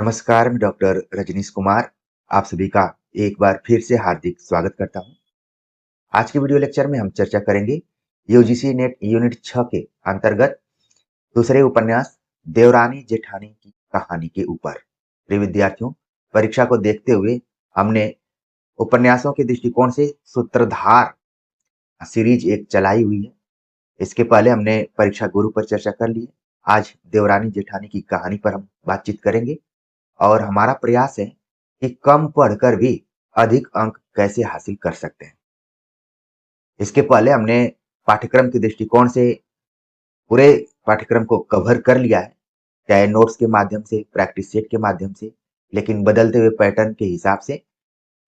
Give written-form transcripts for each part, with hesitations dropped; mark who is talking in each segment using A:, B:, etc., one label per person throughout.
A: नमस्कार, मैं डॉक्टर रजनीश कुमार आप सभी का एक बार फिर से हार्दिक स्वागत करता हूं। आज के वीडियो लेक्चर में हम चर्चा करेंगे यूजीसी नेट यूनिट 6 के अंतर्गत दूसरे उपन्यास देवरानी जेठानी की कहानी के ऊपर। प्रिय विद्यार्थियों, परीक्षा को देखते हुए हमने उपन्यासों के दृष्टिकोण से सूत्रधार सीरीज एक चलाई हुई है। इसके पहले हमने परीक्षा गुरु पर चर्चा कर ली है। आज देवरानी जेठानी की कहानी पर हम बातचीत करेंगे और हमारा प्रयास है कि कम पढ़कर भी अधिक अंक कैसे हासिल कर सकते हैं। इसके पहले हमने पाठ्यक्रम के दृष्टिकोण से पूरे पाठ्यक्रम को कवर कर लिया है, चाहे नोट्स के माध्यम से, प्रैक्टिस सेट के माध्यम से, लेकिन बदलते हुए पैटर्न के हिसाब से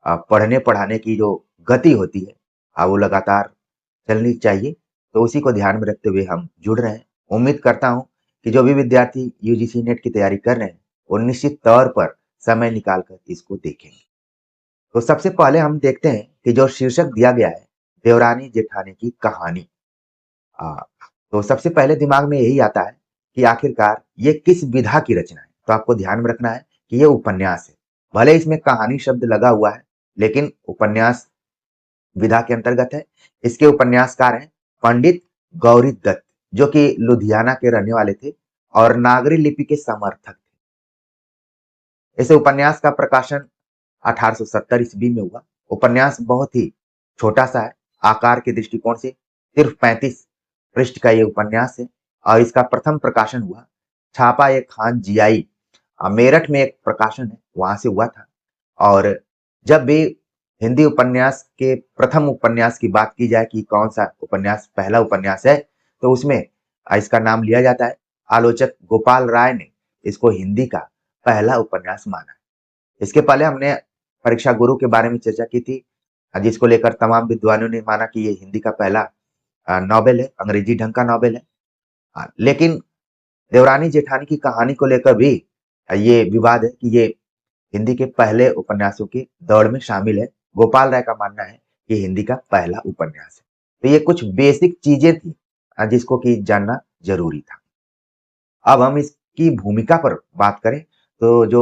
A: पढ़ने पढ़ाने की जो गति होती है वो लगातार चलनी चाहिए। तो उसी को ध्यान में रखते हुए हम जुड़ रहे हैं। उम्मीद करता हूं कि जो भी विद्यार्थी यूजीसी नेट की तैयारी कर रहे हैं वो निश्चित तौर पर समय निकाल कर इसको देखेंगे। तो सबसे पहले हम देखते हैं कि जो शीर्षक दिया गया है देवरानी जेठानी की कहानी। आ, तो सबसे पहले दिमाग में यही आता है कि आखिरकार ये किस विधा की रचना है। तो आपको ध्यान में रखना है कि ये उपन्यास है। भले इसमें कहानी शब्द लगा हुआ है, लेकिन उपन्यास विधा के अंतर्गत है। इसके उपन्यासकार हैं पंडित गौरी दत्त, जो कि लुधियाना के रहने वाले थे और नागरी लिपि के समर्थक थे। इस उपन्यास का प्रकाशन 1870 ईस्वी में हुआ। उपन्यास बहुत ही छोटा सा है। आकार के दृष्टिकोण से सिर्फ 35 पृष्ठ का ये उपन्यास है और इसका प्रथम प्रकाशन हुआ छापा एक खान जियाई, मेरठ में एक प्रकाशन है, वहां से हुआ था। और जब भी हिंदी उपन्यास के प्रथम उपन्यास की बात की जाए कि कौन सा उपन्यास पहला उपन्यास है, तो उसमें इसका नाम लिया जाता है। आलोचक गोपाल राय ने इसको हिंदी का पहला उपन्यास माना। इसके पहले हमने परीक्षा गुरु के बारे में चर्चा की थी, जिसको लेकर तमाम विद्वानों ने माना कि ये हिंदी का पहला नॉवेल है, अंग्रेजी ढंग का नॉवेल है। लेकिन देवरानी जेठानी की कहानी को लेकर भी ये विवाद है कि ये हिंदी के पहले उपन्यासों की दौड़ में शामिल है। गोपाल राय का मानना है कि हिंदी का पहला उपन्यास है। तो ये कुछ बेसिक चीजें थी जिसको कि जानना जरूरी था। अब हम इसकी भूमिका पर बात करें तो जो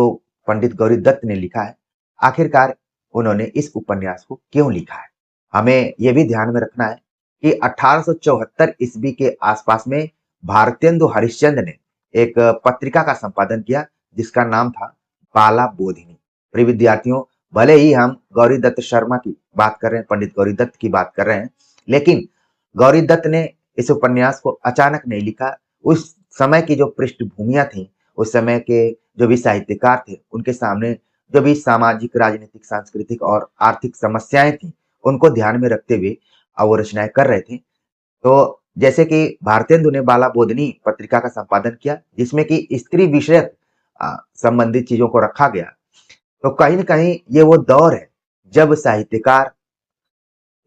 A: पंडित गौरी दत्त ने लिखा है, आखिरकार उन्होंने इस उपन्यास को क्यों लिखा है। हमें यह भी ध्यान में रखना है कि 1874 ईस्वी के आसपास में भारतेंदु हरिश्चंद्र ने एक पत्रिका का संपादन किया जिसका नाम था बाला बोधिनी। प्रिय विद्यार्थियों, भले ही हम गौरी दत्त शर्मा की बात कर रहे हैं, पंडित गौरी दत्त की बात कर रहे हैं, लेकिन गौरी दत्त ने इस उपन्यास को अचानक नहीं लिखा। उस समय की जो पृष्ठभूमियां थी, उस समय के जो भी साहित्यकार थे, उनके सामने जो भी सामाजिक, राजनीतिक, सांस्कृतिक और आर्थिक समस्याएं थी, उनको ध्यान में रखते हुए वो रचनाएं कर रहे थे। तो जैसे कि भारतेंदु ने बाला बोधनी पत्रिका का संपादन किया, जिसमें कि स्त्री विषयक संबंधित चीजों को रखा गया। तो कहीं न कहीं ये वो दौर है जब साहित्यकार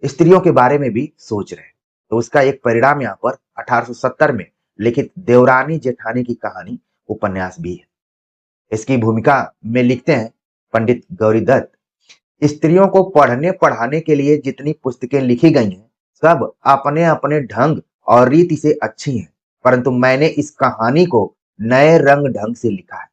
A: स्त्रियों के बारे में भी सोच रहे हैं। तो उसका एक परिणाम यहाँ पर 1870 में लिखित देवरानी जेठानी की कहानी उपन्यास भी है। इसकी भूमिका में लिखते हैं पंडित गौरी दत्त, स्त्रियों को पढ़ने पढ़ाने के लिए जितनी पुस्तकें लिखी गई हैं, सब अपने अपने ढंग और रीति से अच्छी हैं, परंतु मैंने इस कहानी को नए रंग ढंग से लिखा है।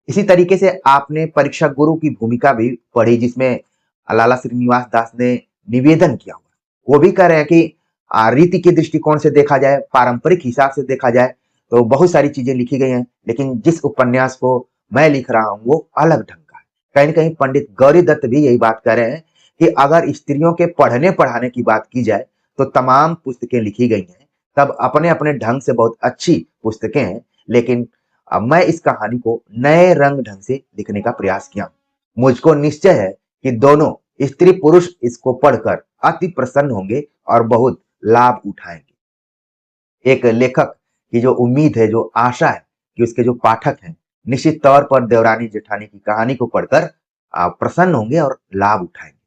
A: इसी तरीके से आपने परीक्षा गुरु की भूमिका भी पढ़ी, जिसमें लाला श्रीनिवास दास ने निवेदन किया हुआ। वो भी कह रहे हैं कि रीति के दृष्टिकोण से देखा जाए, पारंपरिक हिसाब से देखा जाए, तो बहुत सारी चीजें लिखी गई हैं, लेकिन जिस उपन्यास को मैं लिख रहा हूं वो अलग ढंग का है। कहीं न कहीं पंडित गौरी दत्त भी यही बात कह रहे हैं कि अगर स्त्रियों के पढ़ने पढ़ाने की बात की जाए तो तमाम पुस्तकें लिखी गई हैं, तब अपने अपने ढंग से बहुत अच्छी पुस्तकें हैं, लेकिन अब मैं इस कहानी को नए रंग ढंग से लिखने का प्रयास किया हूं। मुझको निश्चय है कि दोनों स्त्री पुरुष इसको पढ़कर अति प्रसन्न होंगे और बहुत लाभ उठाएंगे। एक लेखक की जो उम्मीद है, जो आशा है कि उसके जो पाठक हैं, निश्चित तौर पर देवरानी जेठानी की कहानी को पढ़कर प्रसन्न होंगे और लाभ उठाएंगे।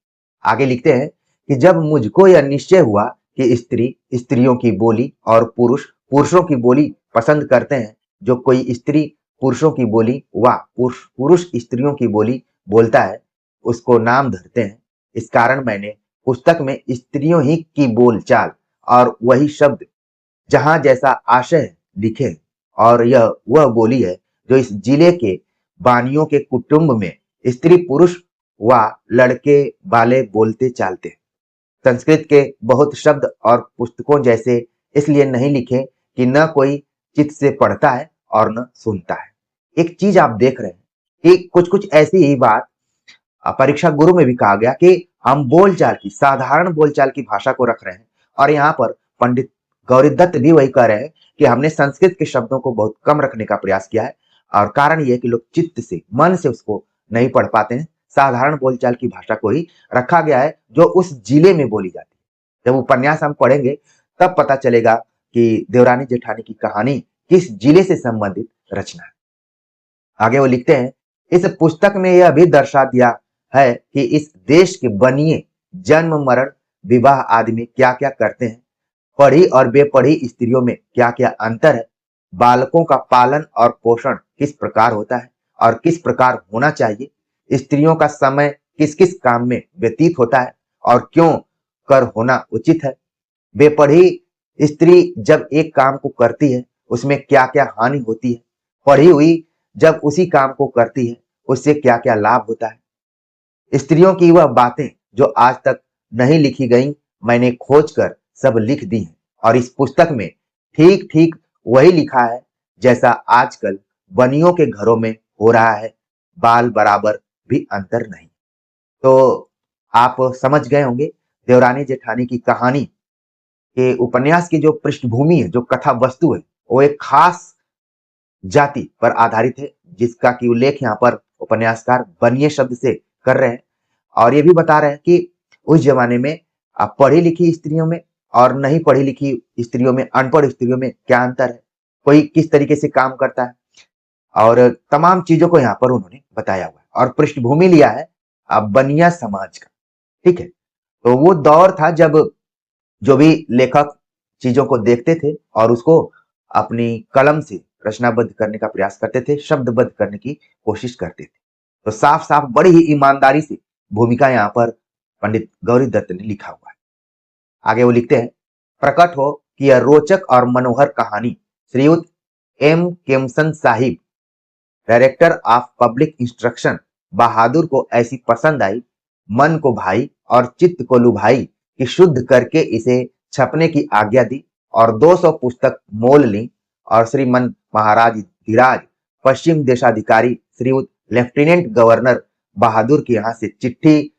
A: आगे लिखते हैं कि जब मुझको यह निश्चय हुआ कि स्त्री स्त्रियों की बोली और पुरुष पुरुषों की बोली पसंद करते हैं, जो कोई स्त्री पुरुषों की बोली व पुरुष पुरुष स्त्रियों की बोली बोलता है, उसको नाम धरते हैं। इस कारण मैंने पुस्तक में स्त्रियों ही की बोलचाल और वही शब्द जहां जैसा आशय लिखे, और यह वह बोली है जो इस जिले के बानियों के कुटुंब में स्त्री पुरुष व लड़के बाले बोलते चालते हैं। संस्कृत के बहुत शब्द और पुस्तकों जैसे इसलिए नहीं लिखे कि न कोई चित्त से पढ़ता है और न सुनता है। एक चीज आप देख रहे हैं कि कुछ कुछ ऐसी ही बात परीक्षा गुरु में भी कहा गया कि हम बोलचाल की साधारण बोलचाल की भाषा को रख रहे हैं, और यहाँ पर पंडित गौरीदत्त भी वही कह रहे हैं कि हमने संस्कृत के शब्दों को बहुत कम रखने का प्रयास किया है, और कारण यह है कि लोग चित्त से मन से उसको नहीं पढ़ पाते हैं। साधारण बोलचाल की भाषा को ही रखा गया है जो उस जिले में बोली जाती है। जब उपन्यास हम पढ़ेंगे तब पता चलेगा कि देवरानी जेठानी की कहानी किस जिले से संबंधित रचना है। आगे वो लिखते हैं, इस पुस्तक में यह भी दर्शा दिया है कि इस देश के बनिए जन्म मरण विवाह आदि में क्या क्या करते हैं, पढ़ी और बेपढ़ी स्त्रियों में क्या क्या अंतर है, बालकों का पालन और पोषण किस प्रकार होता है और किस प्रकार होना चाहिए, स्त्रियों का समय किस किस काम में व्यतीत होता है और क्यों कर होना उचित है, बेपढ़ी स्त्री जब एक काम को करती है उसमें क्या क्या हानि होती है, पढ़ी हुई जब उसी काम को करती है उससे क्या क्या लाभ होता है, स्त्रियों की वह बातें जो आज तक नहीं लिखी गई मैंने खोज कर सब लिख दी हैं, और इस पुस्तक में ठीक ठीक वही लिखा है जैसा आजकल बनियों के घरों में हो रहा है, बाल बराबर भी अंतर नहीं। तो आप समझ गए होंगे देवरानी जेठानी की कहानी के उपन्यास की जो पृष्ठभूमि है, जो कथा वस्तु है, वो एक खास जाति पर आधारित है, जिसका कि उल्लेख यहाँ पर उपन्यासकार बनिए शब्द से कर रहे हैं, और ये भी बता रहे हैं कि उस जमाने में पढ़ी लिखी स्त्रियों में और नहीं पढ़ी लिखी स्त्रियों में, अनपढ़ स्त्रियों में क्या अंतर है, कोई किस तरीके से काम करता है, और तमाम चीजों को यहाँ पर उन्होंने बताया हुआ है, और पृष्ठभूमि लिया है बनिया समाज का। ठीक है, तो वो दौर था जब जो भी लेखक चीजों को देखते थे और उसको अपनी कलम से रचनाबद्ध करने का प्रयास करते थे, शब्दबद्ध करने की कोशिश करते थे। तो साफ साफ बड़ी ही ईमानदारी से भूमिका यहाँ पर पंडित गौरी दत्त ने लिखा हुआ है। आगे वो लिखते हैं, प्रकट हो कि यह रोचक और मनोहर कहानी श्रीयुत एम केमसन साहिब, डायरेक्टर ऑफ पब्लिक इंस्ट्रक्शन, बहादुर को ऐसी पसंद आई, मन को भाई और चित्त को लुभाई कि शुद्ध करके इसे छपने की आज्ञा दी और 200 पुस्तक मोल ली, और श्रीमन महाराज धीराज पश्चिम देशाधिकारी श्रीयुत लेफ्टिनेंट गवर्नर बहादुर के यहाँ से चिट्ठी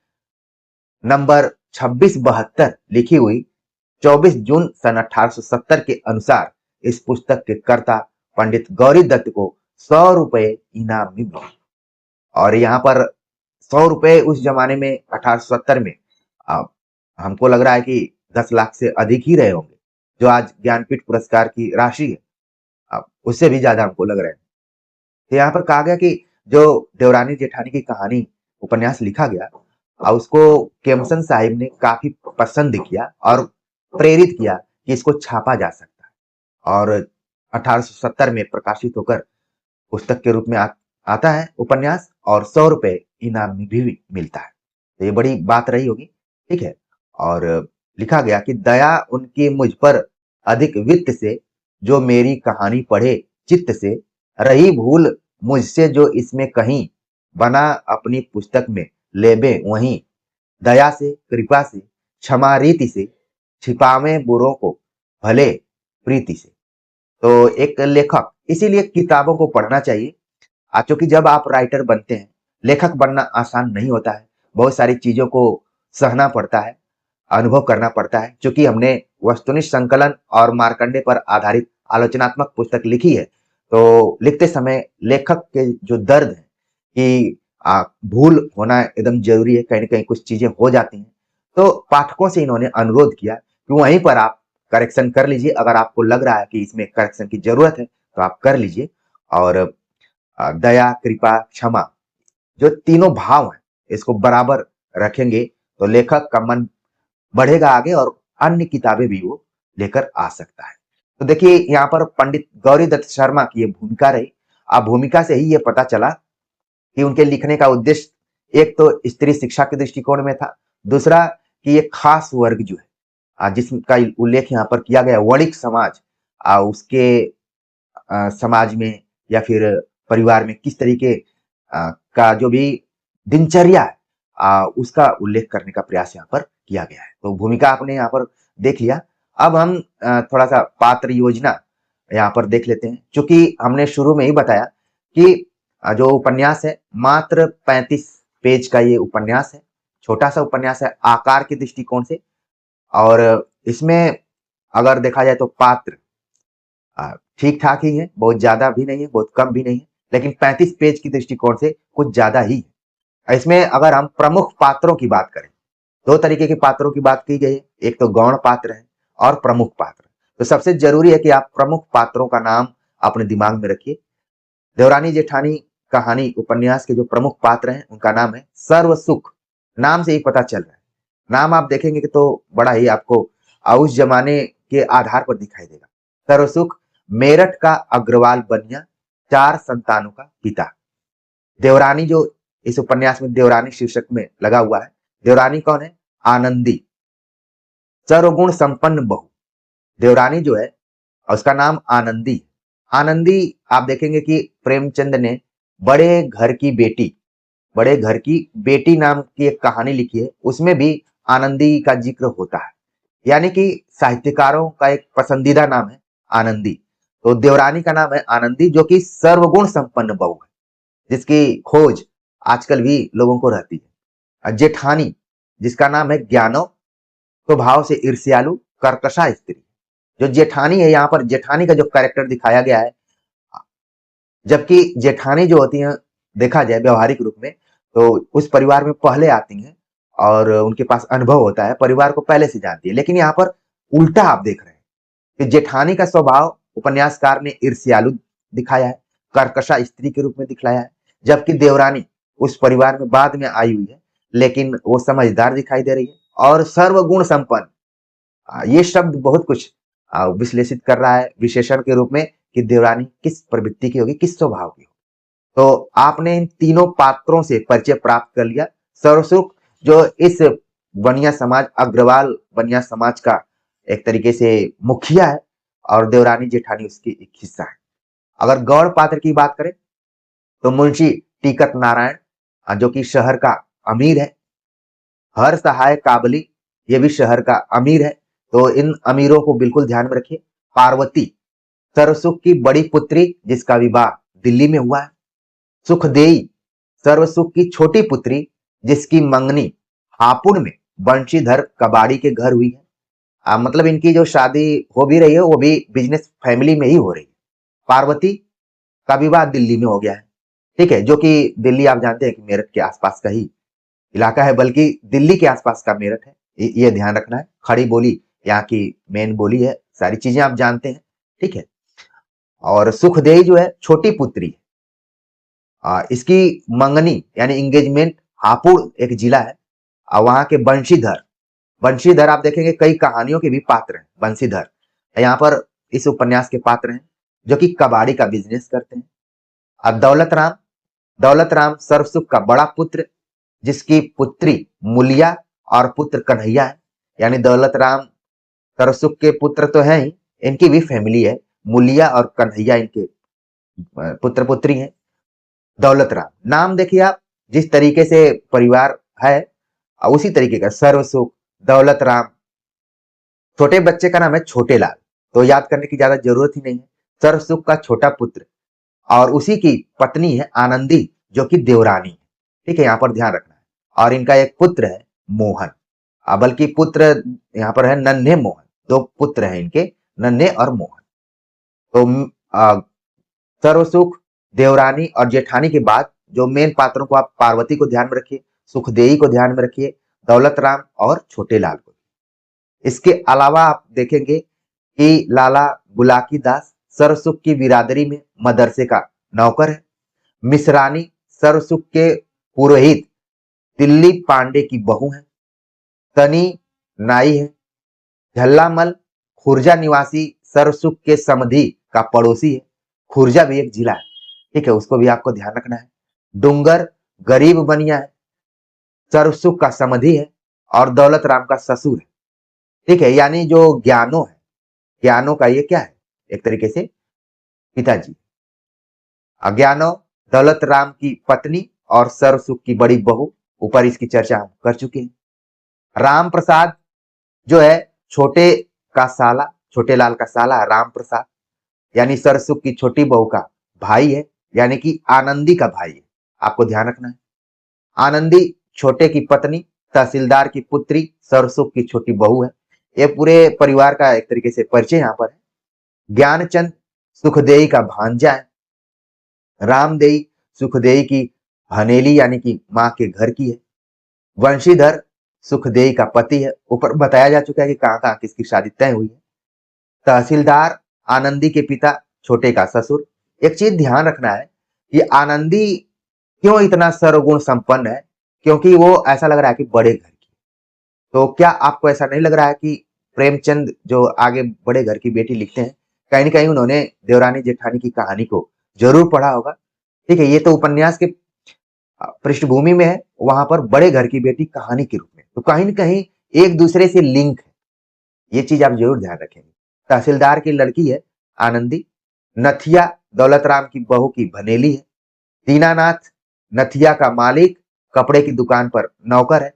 A: नंबर 2672 लिखी हुई 24 जून सन 1870 के अनुसार इस पुस्तक के कर्ता पंडित गौरी दत्त को 100 रुपए इनाम में मिले। और यहाँ पर 100 रुपए उस जमाने में 1870 में हमको लग रहा है कि 10 लाख से अधिक ही रहे होंगे, जो आज ज्ञानपीठ पुरस्कार की राशि है उससे भी ज्यादा हमको लग रहा है। तो यहाँ पर कहा गया कि जो देवरानी जेठानी की कहानी उपन्यास लिखा गया उसको केमसन साहिब ने काफी पसंद किया और प्रेरित किया कि इसको छापा जा सकता है, और 1870 में प्रकाशित होकर पुस्तक के रूप में आता है उपन्यास, और 100 रुपए इनाम में भी मिलता है। तो ये बड़ी बात रही होगी। ठीक है, और लिखा गया कि दया उनकी मुझ पर अधिक वित्त से, जो मेरी कहानी पढ़े चित्त से, रही भूल मुझसे जो इसमें कहीं, बना अपनी पुस्तक में लेबे वहीं, दया से कृपा से क्षमा रीति से, छिपावे बुरों को भले प्रीति से। तो एक लेखक इसीलिए किताबों को पढ़ना चाहिए, क्योंकि जब आप राइटर बनते हैं, लेखक बनना आसान नहीं होता है, बहुत सारी चीजों को सहना पड़ता है, अनुभव करना पड़ता है। क्योंकि हमने वस्तुनिष्ठ संकलन और मार्कंडे पर आधारित आलोचनात्मक पुस्तक लिखी है, तो लिखते समय लेखक के जो दर्द है कि भूल होना एकदम जरूरी है, कहीं ना कहीं कुछ चीजें हो जाती हैं, तो पाठकों से इन्होंने अनुरोध किया कि वहीं पर आप करेक्शन कर लीजिए। अगर आपको लग रहा है कि इसमें करेक्शन की जरूरत है तो आप कर लीजिए। और दया कृपा क्षमा, जो तीनों भाव हैं, इसको बराबर रखेंगे तो लेखक का मन बढ़ेगा आगे और अन्य किताबें भी वो लेकर आ सकता है। तो देखिए यहाँ पर पंडित गौरी दत्त शर्मा की ये भूमिका रही। अब भूमिका से ही ये पता चला कि उनके लिखने का उद्देश्य एक तो स्त्री शिक्षा के दृष्टिकोण में था, दूसरा कि ये खास वर्ग जो है जिसका उल्लेख यहाँ पर किया गया, वणिक समाज, उसके समाज में या फिर परिवार में किस तरीके का जो भी दिनचर्या है उसका उल्लेख करने का प्रयास यहाँ पर किया गया है। तो भूमिका आपने यहाँ पर देख लिया। अब हम थोड़ा सा पात्र योजना यहाँ पर देख लेते हैं। चूंकि हमने शुरू में ही बताया कि जो उपन्यास है मात्र 35 पेज का ये उपन्यास है, छोटा सा उपन्यास है आकार के दृष्टिकोण से। और इसमें अगर देखा जाए तो पात्र ठीक ठाक ही है, बहुत ज्यादा भी नहीं है, बहुत कम भी नहीं है, लेकिन 35 पेज की दृष्टिकोण से कुछ ज्यादा ही है। इसमें अगर हम प्रमुख पात्रों की बात करें, दो तरीके के पात्रों की बात की गई है, एक तो गौण पात्र है और प्रमुख पात्र। तो सबसे जरूरी है कि आप प्रमुख पात्रों का नाम अपने दिमाग में रखिए। देवरानी जेठानी कहानी उपन्यास के जो प्रमुख पात्र हैं उनका नाम है सर्वसुख। नाम से ही पता चल रहा है, नाम आप देखेंगे कि तो बड़ा ही आपको उस जमाने के आधार पर दिखाई देगा। सर्वसुख मेरठ का अग्रवाल बनिया, 4 संतानों का पिता। देवरानी जो इस उपन्यास में देवरानी शीर्षक में लगा हुआ है, देवरानी कौन है? आनंदी, सर्वगुण संपन्न बहू। देवरानी जो है उसका नाम आनंदी। आनंदी आप देखेंगे कि प्रेमचंद ने बड़े घर की बेटी नाम की एक कहानी लिखी है, उसमें भी आनंदी का जिक्र होता है। यानी कि साहित्यकारों का एक पसंदीदा नाम है आनंदी। तो देवरानी का नाम है आनंदी, जो कि सर्वगुण संपन्न बहू है, जिसकी खोज आजकल भी लोगों को रहती है। जेठानी जिसका नाम है ज्ञानो, स्वभाव से ईर्ष्यालु, कर्कशा स्त्री। जो जेठानी है, यहाँ पर जेठानी का जो कैरेक्टर दिखाया गया है, जबकि जेठानी जो होती हैं देखा जाए व्यवहारिक रूप में तो उस परिवार में पहले आती हैं और उनके पास अनुभव होता है, परिवार को पहले से जानती है। लेकिन यहाँ पर उल्टा आप देख रहे हैं कि जेठानी का स्वभाव उपन्यासकार ने ईर्ष्यालु दिखाया है, कर्कशा स्त्री के रूप में दिखाया है, जबकि देवरानी उस परिवार में बाद में आई हुई है, लेकिन वो समझदार दिखाई दे रही है और सर्वगुण संपन्न। ये शब्द बहुत कुछ विश्लेषित कर रहा है विशेषण के रूप में कि देवरानी किस प्रवृत्ति की होगी, किस स्वभाव की होगी। तो आपने इन तीनों पात्रों से परिचय प्राप्त कर लिया। सर्वसुख जो इस बनिया समाज, अग्रवाल बनिया समाज का एक तरीके से मुखिया है और देवरानी जेठानी उसकी एक हिस्सा है। अगर गौड़ पात्र की बात करें तो मुंशी टीकत नारायण जो कि शहर का अमीर है, हर सहाय काबली ये भी शहर का अमीर है। तो इन अमीरों को बिल्कुल ध्यान में रखिए। पार्वती सर्वसुख की बड़ी पुत्री जिसका विवाह दिल्ली में हुआ है। सुखदेई सर्वसुख की छोटी पुत्री जिसकी मंगनी हापुड़ में बंशीधर कबाड़ी के घर हुई है। मतलब इनकी जो शादी हो भी रही है वो भी बिजनेस फैमिली में ही हो रही है। पार्वती का विवाह दिल्ली में हो गया है, ठीक है, जो कि दिल्ली आप जानते हैं कि मेरठ के आसपास का ही इलाका है, बल्कि दिल्ली के आसपास का मेरठ है, ये ध्यान रखना है। खड़ी बोली यहाँ की मेन बोली है, सारी चीजें आप जानते हैं, ठीक है। और सुखदेई जो है छोटी पुत्री है। इसकी मंगनी यानी एंगेजमेंट हापुड़ एक जिला है, वहां के बंशीधर आप देखेंगे कई कहानियों के भी पात्र हैं। बंशीधर यहाँ पर इस उपन्यास के पात्र हैं जो कि कबाड़ी का बिजनेस करते हैं। अब दौलत राम सर्वसुख का बड़ा पुत्र जिसकी पुत्री मुलिया और पुत्र कन्हैया है। यानी दौलत राम सर्वसुख के पुत्र तो हैं ही, इनकी भी फैमिली है, मुलिया और कन्हैया इनके पुत्र पुत्री हैं। दौलत राम नाम देखिए आप, जिस तरीके से परिवार है उसी तरीके का सर्वसुख, दौलत राम। छोटे बच्चे का नाम है छोटे लाल, तो याद करने की ज्यादा जरूरत ही नहीं है। सर्वसुख का छोटा पुत्र और उसी की पत्नी है आनंदी जो कि देवरानी है, ठीक है, यहाँ पर ध्यान रखना है। और इनका एक पुत्र है मोहन, बल्कि पुत्र यहाँ पर है नन्हे मोहन, दो पुत्र हैं इनके, नन्हे और मोहन। तो सर्वसुख, देवरानी और जेठानी के बाद जो मेन पात्रों को आप पार्वती को ध्यान में रखिए, सुखदेई को ध्यान में रखिए, दौलत राम और छोटे लाल को। इसके अलावा आप देखेंगे कि लाला बुलाकी दास सर्वसुख की बिरादरी में मदरसे का नौकर है। मिसरानी सर्वसुख के पुरोहित दिल्ली पांडे की बहू है। तनी नाई है। झल्लामल खुर्जा निवासी सर्वसुख के समधी का पड़ोसी है। खुर्जा भी एक जिला है, ठीक है, उसको भी आपको ध्यान रखना है। डूंगर गरीब बनिया है, सर्वसुख का समधी है और दौलत राम का ससुर है, ठीक है। यानी जो ज्ञानो है, ज्ञानो का ये क्या है, एक तरीके से पिताजी। अज्ञानो दौलत राम की पत्नी और सर्वसुख की बड़ी बहू, ऊपर इसकी चर्चा हम कर चुके हैं। राम प्रसाद जो है छोटे का साला, छोटे लाल का साला राम प्रसाद, यानी सरसुख की छोटी बहू का भाई है, यानी कि आनंदी का भाई है, आपको ध्यान रखना है। आनंदी छोटे की पत्नी, तहसीलदार की पुत्री, सरसुख की छोटी बहू है। ये पूरे परिवार का एक तरीके से परिचय यहाँ पर है। ज्ञानचंद सुखदेई का भांजा है। रामदेई सुखदेई की हनेली यानी कि माँ के घर की है। वंशीधर सुखदेई का पति है। ऊपर बताया जा चुका है कि कहाँ कहाँ किसकी शादी तय हुई है। तहसीलदार आनंदी के पिता, छोटे का ससुर। एक चीज ध्यान रखना है कि आनंदी क्यों इतना सर्वगुण संपन्न है, क्योंकि वो ऐसा लग रहा है कि बड़े घर की। तो क्या आपको ऐसा नहीं लग रहा है कि प्रेमचंद जो आगे बड़े घर की बेटी लिखते हैं, कहीं ना कहीं उन्होंने देवरानी जेठानी की कहानी को जरूर पढ़ा होगा। ठीक है, ये तो उपन्यास के पृष्ठभूमि में है, वहां पर बड़े घर की बेटी कहानी के रूप में, तो कहीं ना कहीं एक दूसरे से लिंक है। ये चीज आप जरूर ध्यान रखेंगे। तहसीलदार की लड़की है आनंदी। नथिया दौलत राम की बहू की भनेली है। दीनानाथ नथिया का मालिक, कपड़े की दुकान पर नौकर है।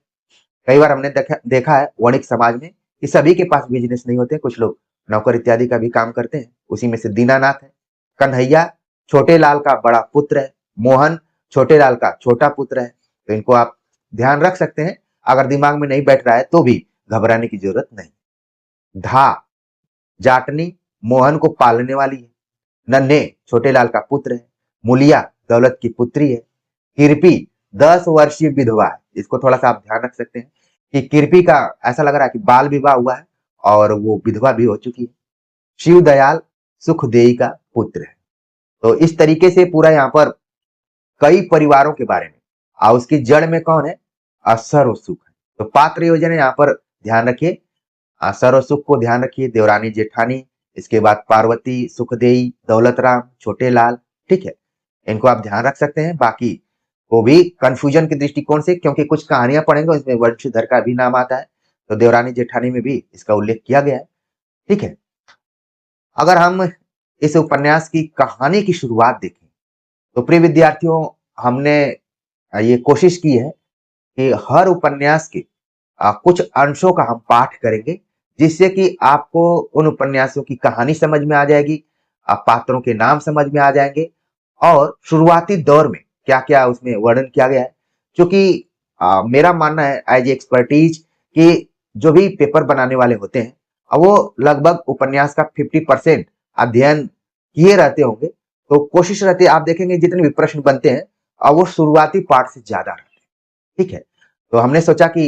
A: कई बार हमने देखा है वणिक समाज में कि सभी के पास बिजनेस नहीं होते, कुछ लोग नौकर इत्यादि का भी काम करते हैं, उसी में से दीनानाथ है। कन्हैया छोटे लाल का बड़ा पुत्र है। मोहन छोटे लाल का छोटा पुत्र है। तो इनको आप ध्यान रख सकते हैं, अगर दिमाग में नहीं बैठ रहा है तो भी घबराने की जरूरत नहीं। धा जाटनी मोहन को पालने वाली है। नन्हे छोटे लाल का पुत्र है। मुलिया दौलत की पुत्री है। किरपी 10 वर्षीय विधवा है। इसको थोड़ा सा आप ध्यान रख सकते हैं कि किरपी का ऐसा लग रहा है कि बाल विवाह हुआ है और वो विधवा भी हो चुकी है। शिव दयाल सुखदेई का पुत्र है। तो इस तरीके से पूरा यहाँ पर कई परिवारों के बारे में, और उसकी जड़ में कौन है? सर्वसुख है। तो पात्र योजना यहाँ पर ध्यान रखिए, सर्वसुख को ध्यान रखिए, देवरानी जेठानी, इसके बाद पार्वती, सुखदेई, दौलत राम, छोटे लाल। ठीक है, इनको आप ध्यान रख सकते हैं। बाकी वो भी कंफ्यूजन के दृष्टिकोण से, क्योंकि कुछ कहानियां पढ़ेंगे इसमें वंशधर का भी नाम आता है, तो देवरानी जेठानी में भी इसका उल्लेख किया गया है। ठीक है, अगर हम इस उपन्यास की कहानी की शुरुआत देखें तो प्रिय विद्यार्थियों, हमने ये कोशिश की है कि हर उपन्यास के कुछ अंशों का हम पाठ करेंगे, जिससे कि आपको उन उपन्यासों की कहानी समझ में आ जाएगी, पात्रों के नाम समझ में आ जाएंगे, और शुरुआती दौर में क्या क्या उसमें वर्णन किया गया है। क्योंकि मेरा मानना है एज एक्सपर्टीज कि जो भी पेपर बनाने वाले होते हैं, वो लगभग उपन्यास का 50% अध्ययन किए रहते होंगे। तो कोशिश रहती है, आप देखेंगे जितने भी प्रश्न बनते हैं और वो शुरुआती पार्ट से ज्यादा रहते हैं। ठीक है, तो हमने सोचा कि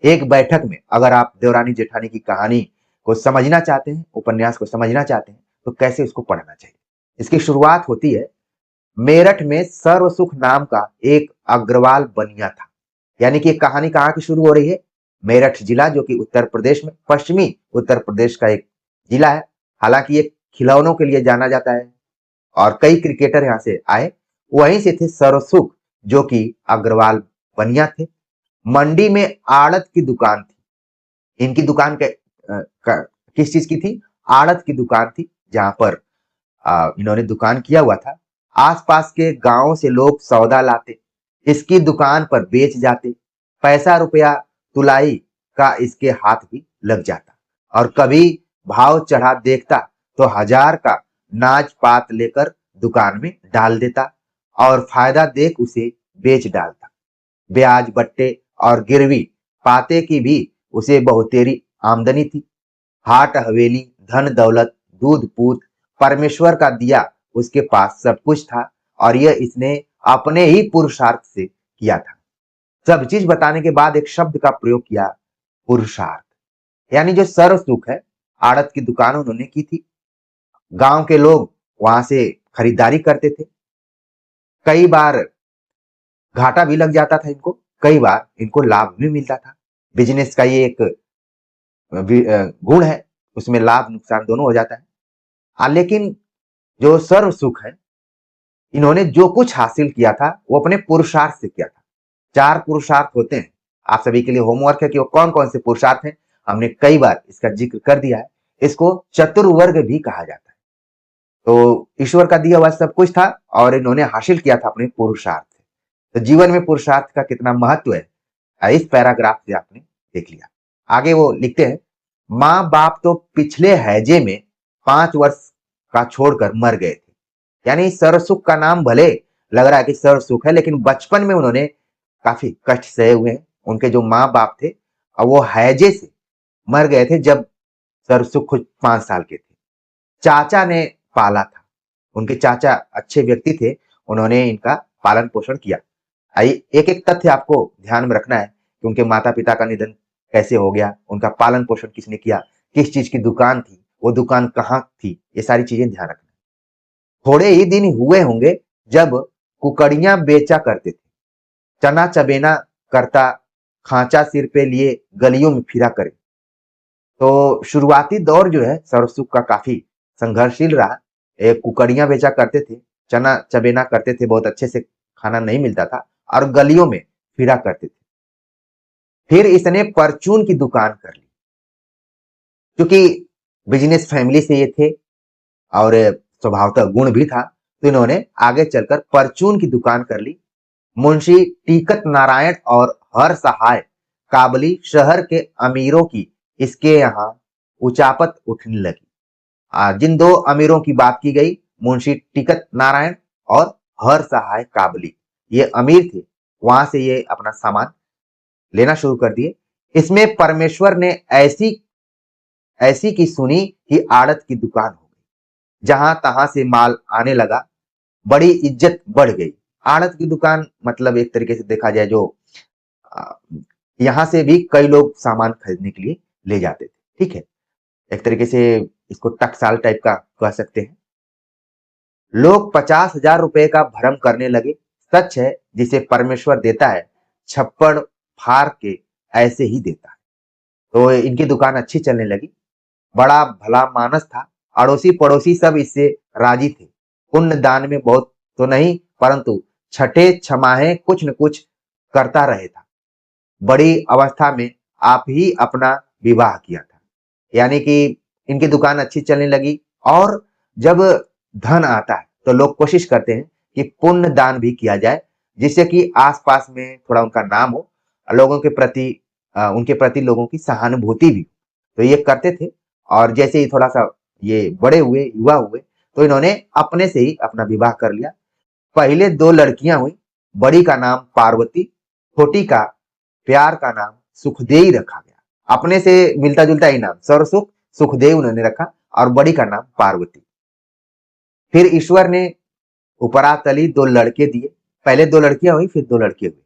A: एक बैठक में अगर आप देवरानी जेठानी की कहानी को समझना चाहते हैं, उपन्यास को समझना चाहते हैं, तो कैसे उसको पढ़ना चाहिए। इसकी शुरुआत होती है, मेरठ में सर्वसुख नाम का एक अग्रवाल बनिया था। यानी कि कहानी कहाँ की शुरू हो रही है? मेरठ जिला, जो कि उत्तर प्रदेश में, पश्चिमी उत्तर प्रदेश का एक जिला है। हालांकि ये खिलौनों के लिए जाना जाता है और कई क्रिकेटर यहाँ से आए। वहीं से थे सर्वसुख, जो कि अग्रवाल बनिया थे। मंडी में आड़त की दुकान थी। इनकी दुकान किस चीज की थी? आड़त की दुकान थी, जहां पर इन्होंने दुकान किया हुआ था। आसपास के गांवों से लोग सौदा लाते, इसकी दुकान पर बेच जाते। पैसा रुपया तुलाई का इसके हाथ भी लग जाता, और कभी भाव चढ़ा देखता तो 1000 का नाज पात लेकर दुकान में डाल देता और फायदा देख उसे बेच डालता। ब्याज बट्टे और गिरवी पाते की भी उसे बहुतेरी आमदनी थी। हाट हवेली, धन दौलत, दूध पूत, परमेश्वर का दिया उसके पास सब कुछ था, और यह इसने अपने ही पुरुषार्थ से किया था। सब चीज बताने के बाद एक शब्द का प्रयोग किया, पुरुषार्थ। यानी जो सर्व सुख है, आड़त की दुकान उन्होंने की थी, गांव के लोग वहां से खरीदारी करते थे। कई बार घाटा भी लग जाता था इनको, कई बार इनको लाभ भी मिलता था। बिजनेस का ये एक गुण है, उसमें लाभ नुकसान दोनों हो जाता है। लेकिन जो सर्व सुख है, इन्होंने जो कुछ हासिल किया था वो अपने पुरुषार्थ से किया था। 4 पुरुषार्थ होते हैं। आप सभी के लिए होमवर्क है कि वो कौन कौन से पुरुषार्थ हैं। हमने कई बार इसका जिक्र कर दिया है। इसको चतुर्वर्ग भी कहा जाता है। तो ईश्वर का दिया हुआ सब कुछ था और इन्होंने हासिल किया था अपने पुरुषार्थ से। तो जीवन में पुरुषार्थ का कितना महत्व है, इस पैराग्राफ से आपने देख लिया। आगे वो लिखते हैं, माँ बाप तो पिछले हैजे में 5 वर्ष का छोड़कर मर गए थे। यानी सर्वसुख का नाम भले लग रहा है कि सर्वसुख है, लेकिन बचपन में उन्होंने काफी कष्ट सहे हुए हैं। उनके जो माँ बाप थे और वो हैजे से मर गए थे जब सर्वसुख खुद 5 साल के थे। चाचा ने पाला था, उनके चाचा अच्छे व्यक्ति थे, उन्होंने इनका पालन पोषण किया। आइए एक एक तथ्य आपको ध्यान में रखना है कि उनके माता पिता का निधन कैसे हो गया, उनका पालन पोषण किसने किया, किस चीज की दुकान थी, वो दुकान कहाँ थी, ये सारी चीजें ध्यान रखना। थोड़े ही दिन हुए होंगे जब कुकड़ियां बेचा करते थे, चना चबेना करता, खांचा सिर पे लिए गलियों में फिरा करे। तो शुरुआती दौर जो है सरसुख का काफी संघर्षशील रहा। एक कुकड़ियां बेचा करते थे, चना चबेना करते थे, बहुत अच्छे से खाना नहीं मिलता था और गलियों में फिरा करते थे। फिर इसने परचून की दुकान कर ली, क्योंकि बिजनेस फैमिली से ये थे और स्वभावतः गुण भी था, तो इन्होंने आगे चलकर परचून की दुकान कर ली। मुंशी टीकत नारायण और हर सहाय काबली शहर के अमीरों की इसके यहाँ उचापत उठने लगी। जिन दो अमीरों की बात की गई, मुंशी टिकत नारायण और हर सहाय काबली, ये अमीर थे, वहां से ये अपना सामान लेना शुरू कर दिए। इसमें परमेश्वर ने ऐसी ऐसी की सुनी कि आड़त की दुकान हो गई, जहां तहां से माल आने लगा, बड़ी इज्जत बढ़ गई। आड़त की दुकान मतलब एक तरीके से देखा जाए जो आ, यहाँ से भी कई लोग सामान खरीदने के लिए ले जाते थे, ठीक है। एक तरीके से इसको टकसाल टाइप का कह सकते हैं। लोग 50,000 रुपए का भ्रम करने लगे। सच है, जिसे परमेश्वर देता है छप्पड़ फाड़ के ऐसे ही देता है। तो इनकी दुकान अच्छी चलने लगी, बड़ा भला मानस था, अड़ोसी पड़ोसी सब इससे राजी थे। पुण्य दान में बहुत तो नहीं, परंतु छठे छमाहे कुछ न कुछ करता रहे था। बड़ी अवस्था में आप ही अपना विवाह किया था। यानी कि इनकी दुकान अच्छी चलने लगी और जब धन आता है तो लोग कोशिश करते हैं कि पुण्य दान भी किया जाए, जिससे कि आसपास में थोड़ा उनका नाम हो, लोगों के प्रति उनके प्रति लोगों की सहानुभूति भी। तो ये करते थे और जैसे ही थोड़ा सा ये बड़े हुए, युवा हुए, तो इन्होंने अपने से ही अपना विवाह कर लिया। पहले 2 लड़कियां हुई, बड़ी का नाम पार्वती, छोटी का प्यार का नाम सुखदेई रखा गया। अपने से मिलता जुलता ही नाम, सरसुख सुखदेव उन्होंने रखा और बड़ी का नाम पार्वती। फिर ईश्वर ने उपरातली 2 लड़के दिए, पहले 2 लड़कियां हुई, फिर 2 लड़के हुए।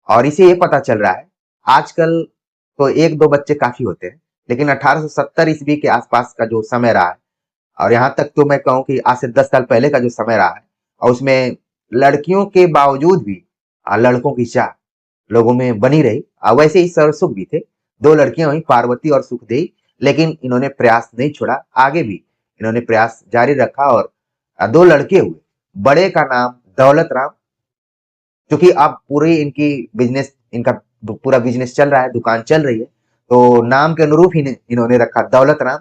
A: और इसे ये पता चल रहा है, आजकल तो 1-2 बच्चे काफी होते हैं, लेकिन 1870 ईस्वी के आसपास का जो समय रहा है और यहाँ तक तो मैं कहूँ कि आज से 10 साल पहले का जो समय रहा है, और उसमें लड़कियों के बावजूद भी लड़कों की चाह लोगों में बनी रही। वैसे ही सरसुख भी थे, 2 लड़कियां हुई पार्वती और सुखदेई, लेकिन इन्होंने प्रयास नहीं छोड़ा, आगे भी इन्होंने प्रयास जारी रखा और 2 लड़के हुए। बड़े का नाम दौलत राम, क्योंकि अब पूरी इनकी बिजनेस इनका पूरा बिजनेस चल रहा है, दुकान चल रही है, तो नाम के अनुरूप ही इन्होंने रखा दौलत राम।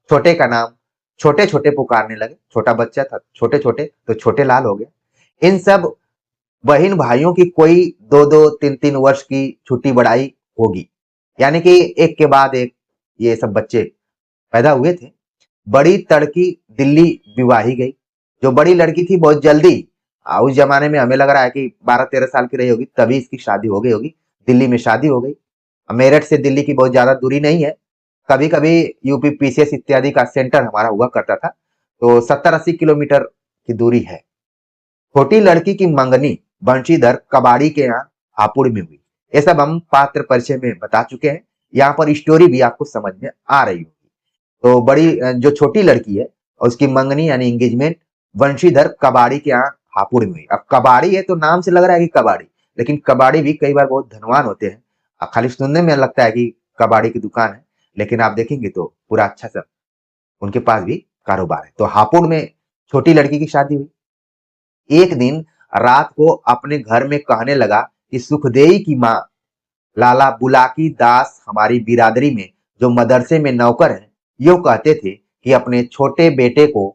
A: छोटे का नाम छोटे छोटे पुकारने लगे, छोटा बच्चा था, छोटे छोटे तो छोटे लाल हो गया। इन सब बहन भाइयों की कोई 2-2 3-3 वर्ष की छुट्टी बढ़ाई होगी, यानी कि एक के बाद एक ये सब बच्चे पैदा हुए थे। बड़ी तड़की दिल्ली विवाही गई। जो बड़ी लड़की थी बहुत जल्दी, उस जमाने में हमें लग रहा है कि 12-13 साल की रही होगी, तभी इसकी शादी हो गई होगी, दिल्ली में शादी हो गई। मेरठ से दिल्ली की बहुत ज्यादा दूरी नहीं है, कभी कभी यूपी पीसीएस इत्यादि का सेंटर हमारा हुआ करता था, तो 70-80 किलोमीटर की दूरी है। छोटी लड़की की मंगनी बंशीधर कबाड़ी के यहाँ हापुड़ में हुई। ये सब हम पात्र परिचय में बता चुके हैं, यहाँ पर स्टोरी भी आपको समझ में आ रही होगी। तो बड़ी जो छोटी लड़की है उसकी मंगनी यानी एंगेजमेंट बंशीधर कबाड़ी के यहाँ हापुड़ में हुई। अब कबाड़ी है तो नाम से लग रहा है कि कबाड़ी, लेकिन कबाड़ी भी कई बार बहुत धनवान होते हैं। खाली सुनने में लगता है कि कबाड़ी की दुकान है, लेकिन आप देखेंगे तो पूरा अच्छा सा उनके पास भी कारोबार है। तो हापुड़ में छोटी लड़की की शादी हुई। एक दिन रात को अपने घर में कहने लगा कि सुखदेई की माँ लाला बुलाकी दास हमारी बिरादरी में जो मदरसे में नौकर हैं, यो कहते थे कि अपने छोटे बेटे को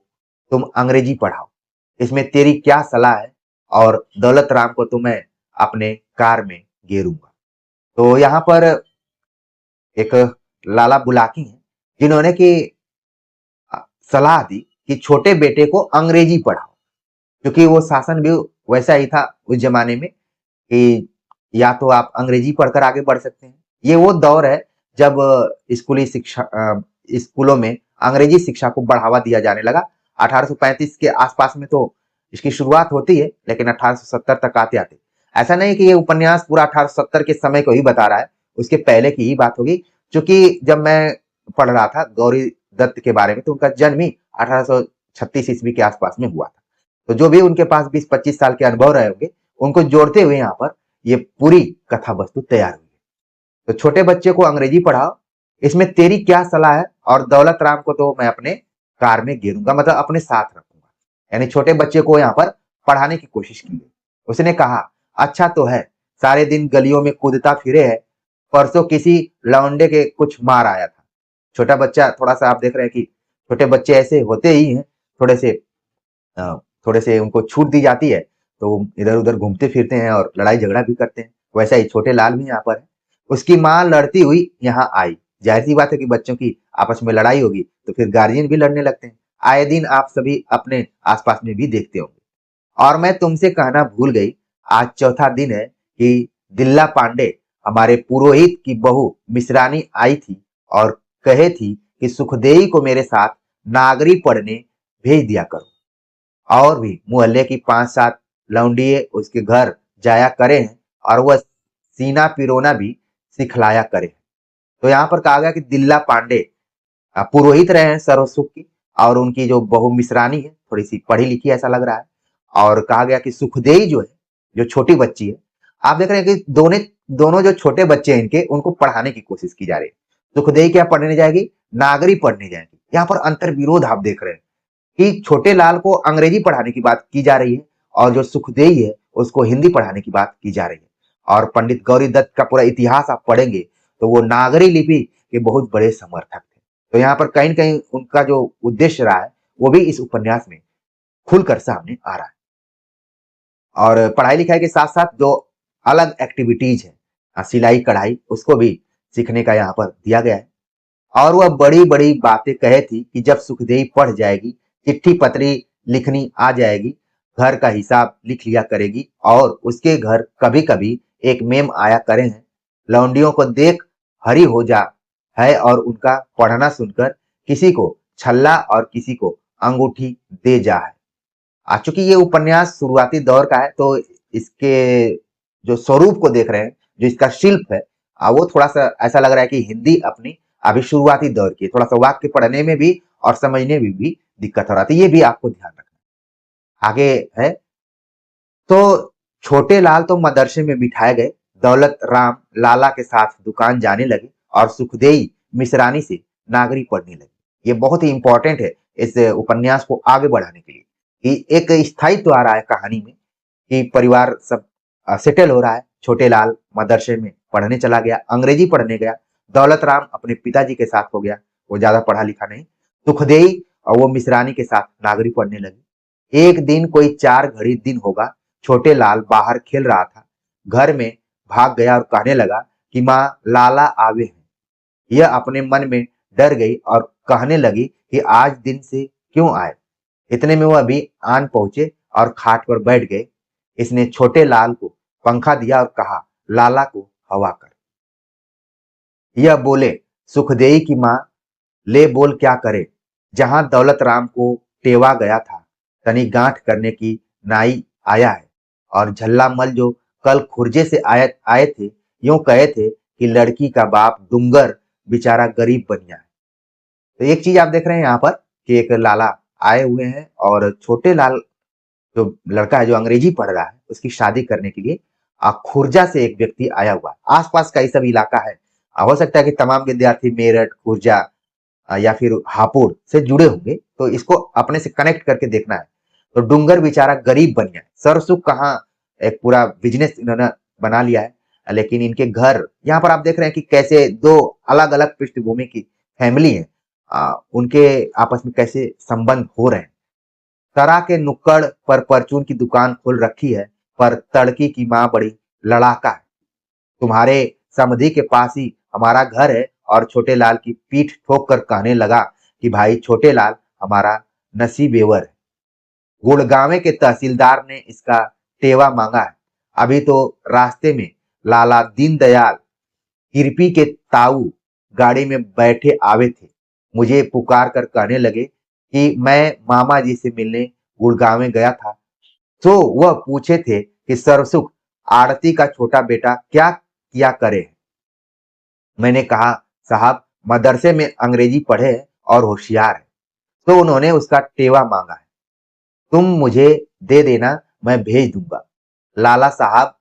A: तुम अंग्रेजी पढ़ाओ, इसमें तेरी क्या सलाह है, और दौलत राम को तो मैं अपने कार में घेरूंगा। तो यहाँ पर एक लाला बुलाकी हैं, जिन्होंने की सलाह दी कि छोटे बेटे को अंग्रेजी पढ़ाओ, क्योंकि वो शासन भी वैसा ही था उस जमाने में कि या तो आप अंग्रेजी पढ़कर आगे बढ़ सकते हैं। ये वो दौर है जब स्कूली शिक्षा स्कूलों में अंग्रेजी शिक्षा को बढ़ावा दिया जाने लगा। 1835 के आसपास में तो इसकी शुरुआत होती है, लेकिन 1870 तक आते आते, ऐसा नहीं कि ये उपन्यास पूरा 1870 के समय को ही बता रहा है, उसके पहले की ही बात होगी। क्योंकि जब मैं पढ़ रहा था गौरी दत्त के बारे में, तो उनका जन्म ही 1836 ईस्वी के आसपास में हुआ था। तो जो भी उनके पास 20-25 साल के अनुभव रहे होंगे, उनको जोड़ते हुए यहाँ पर ये पूरी कथा वस्तु तैयार हुई है। तो छोटे बच्चे को अंग्रेजी पढ़ाओ, इसमें तेरी क्या सलाह है, और दौलत राम को तो मैं अपने कार में घेरूंगा, मतलब अपने साथ रखूंगा। यानी छोटे बच्चे को यहाँ पर पढ़ाने की कोशिश की गई। उसने कहा, अच्छा तो है, सारे दिन गलियों में कूदता फिरे है, परसों किसी लौंडे के कुछ मार आया था। छोटा बच्चा, थोड़ा सा आप देख रहे हैं कि छोटे बच्चे ऐसे होते ही हैं, थोड़े से थोड़े से उनको छूट दी जाती है तो इधर उधर घूमते फिरते हैं और लड़ाई झगड़ा भी करते हैं। वैसा ही छोटे लाल भी यहाँ पर है। उसकी माँ लड़ती हुई यहाँ आई। जाहिर सी बात है कि बच्चों की आपस में लड़ाई होगी तो फिर गार्जियन भी लड़ने लगते हैं। आए दिन आप सभी अपने आसपास में भी देखते होंगे। और मैं तुमसे कहना भूल गई, आज चौथा दिन है कि दिल्ला पांडे, हमारे पुरोहित की बहू मिश्रानी आई थी और कहे थी कि सुखदेई को मेरे साथ नागरी पढ़ने भेज दिया करो। और भी मोहल्ले की 5-7 लौंडिये उसके घर जाया करे हैं और वह सीना पिरोना भी सिखलाया करे। तो यहाँ पर कहा गया कि दिल्ला पांडे पुरोहित रहे हैं सर्वसुख की, और उनकी जो बहू मिश्रानी है थोड़ी सी पढ़ी लिखी ऐसा लग रहा है। और कहा गया कि सुखदेई जो है, जो छोटी बच्ची है, आप देख रहे हैं कि दोनों जो छोटे बच्चे हैं इनके, उनको पढ़ाने की कोशिश की जा रही है। सुखदेई क्या पढ़ने जाएगी? नागरी पढ़ने जाएगी। यहाँ पर अंतर विरोध आप देख रहे हैं कि छोटे लाल को अंग्रेजी पढ़ाने की बात की जा रही है और जो सुखदेई है उसको हिंदी पढ़ाने की बात की जा रही है। और पंडित गौरी दत्त का पूरा इतिहास आप पढ़ेंगे तो वो नागरी लिपि के बहुत बड़े समर्थक थे। तो यहाँ पर कहीं न कहीं उनका जो उद्देश्य रहा है वो भी इस उपन्यास में खुलकर सामने आ रहा है। और पढ़ाई लिखाई के साथ साथ जो अलग एक्टिविटीज है, सिलाई कढ़ाई, उसको भी सीखने का यहाँ पर दिया गया है। और वह बड़ी बड़ी बातें कहे थी कि जब सुखदेई पढ़ जाएगी, चिट्ठी पत्री लिखनी आ जाएगी, घर का हिसाब लिख लिया करेगी, और उसके घर कभी कभी एक मेम आया करे हैं, लौंडियों को देख हरी हो जा है, और उनका पढ़ना सुनकर किसी को छल्ला और किसी को अंगूठी दे जा है। चूंकि ये उपन्यास शुरुआती दौर का है तो इसके जो स्वरूप को देख रहे हैं, जो इसका शिल्प है, वो थोड़ा सा ऐसा लग रहा है कि हिंदी अपनी अभी शुरुआती दौर की, थोड़ा सा वाक्य पढ़ने में भी और समझने में भी दिक्कत हो रहा था। ये भी आपको ध्यान रखना। आगे है, तो छोटे लाल तो मदरसे में बिठाए गए, दौलत राम लाला के साथ दुकान जाने लगे और सुखदेई मिश्रानी से नागरी पढ़ने लगी। ये बहुत ही इंपॉर्टेंट है इस उपन्यास को आगे बढ़ाने के लिए कि एक स्थायित्व आ रहा है कहानी में कि परिवार सब सेटल हो रहा है। छोटे लाल मदरसे में पढ़ने चला गया, अंग्रेजी पढ़ने गया। दौलत राम अपने पिताजी के साथ हो गया, वो ज्यादा पढ़ा लिखा नहीं। सुखदेई और वो मिश्रानी के साथ नागरी पढ़ने लगी। एक दिन कोई 4 घड़ी दिन होगा, छोटे लाल बाहर खेल रहा था, घर में भाग गया और कहने लगा कि माँ, लाला आवे हैं। यह अपने मन में डर गई और कहने लगी कि आज दिन से क्यों आए। इतने में वह भी आन पहुंचे और खाट पर बैठ गए। इसने छोटे लाल को पंखा दिया और कहा, लाला को हवा कर। यह बोले, सुखदेई की माँ, ले बोल क्या करे। जहां दौलत राम को टेवा गया था, तनी गांठ करने की नाई आया है। और झल्ला मल जो कल खुर्जे से आए थे, यूं कहे थे कि लड़की का बाप डूंगर बेचारा गरीब बन जाए। तो एक चीज आप देख रहे हैं यहाँ पर कि एक लाला आए हुए हैं और छोटे लाल जो लड़का है जो अंग्रेजी पढ़ रहा है, उसकी शादी करने के लिए खुर्जा से एक व्यक्ति आया हुआ है। आसपास का ये सब इलाका है। हो सकता है कि तमाम विद्यार्थी मेरठ, खुर्जा या फिर हापुड़ से जुड़े होंगे, तो इसको अपने से कनेक्ट करके देखना है। तो डूंगर बेचारा गरीब बन गया है। सरसुख कहाँ, एक पूरा बिजनेस इन्होंने बना लिया है। लेकिन इनके घर, यहाँ पर आप देख रहे हैं कि कैसे दो अलग अलग पृष्ठभूमि की फैमिली है, उनके आपस में कैसे संबंध हो रहे हैं। तरा के नुक्कड़ पर परचून की दुकान खोल रखी है, पर तड़की की माँ बड़ी लड़ाका है। तुम्हारे समधी के पास ही हमारा घर है और छोटे लाल की पीठ ठोक कर कहने लगा कि भाई छोटे लाल हमारा नसीबेवर है। गुड़गांवे के तहसीलदार ने इसका टेवा मांगा है। अभी तो रास्ते में लाला दीनदयाल किरपी के ताऊ गाड़ी में बैठे आवे थे। मुझे पुकार कर कहने लगे कि मैं मामा जी से मिलने गुड़गांव गया था, तो वह पूछे थे कि सरसुख आड़ती का छोटा बेटा क्या किया करे। मैंने कहा साहब मदरसे में अंग्रेजी पढ़े है और होशियार है, तो उन्होंने उसका टेवा मांगा है। तुम मुझे दे देना, मैं भेज दूंगा। लाला साहब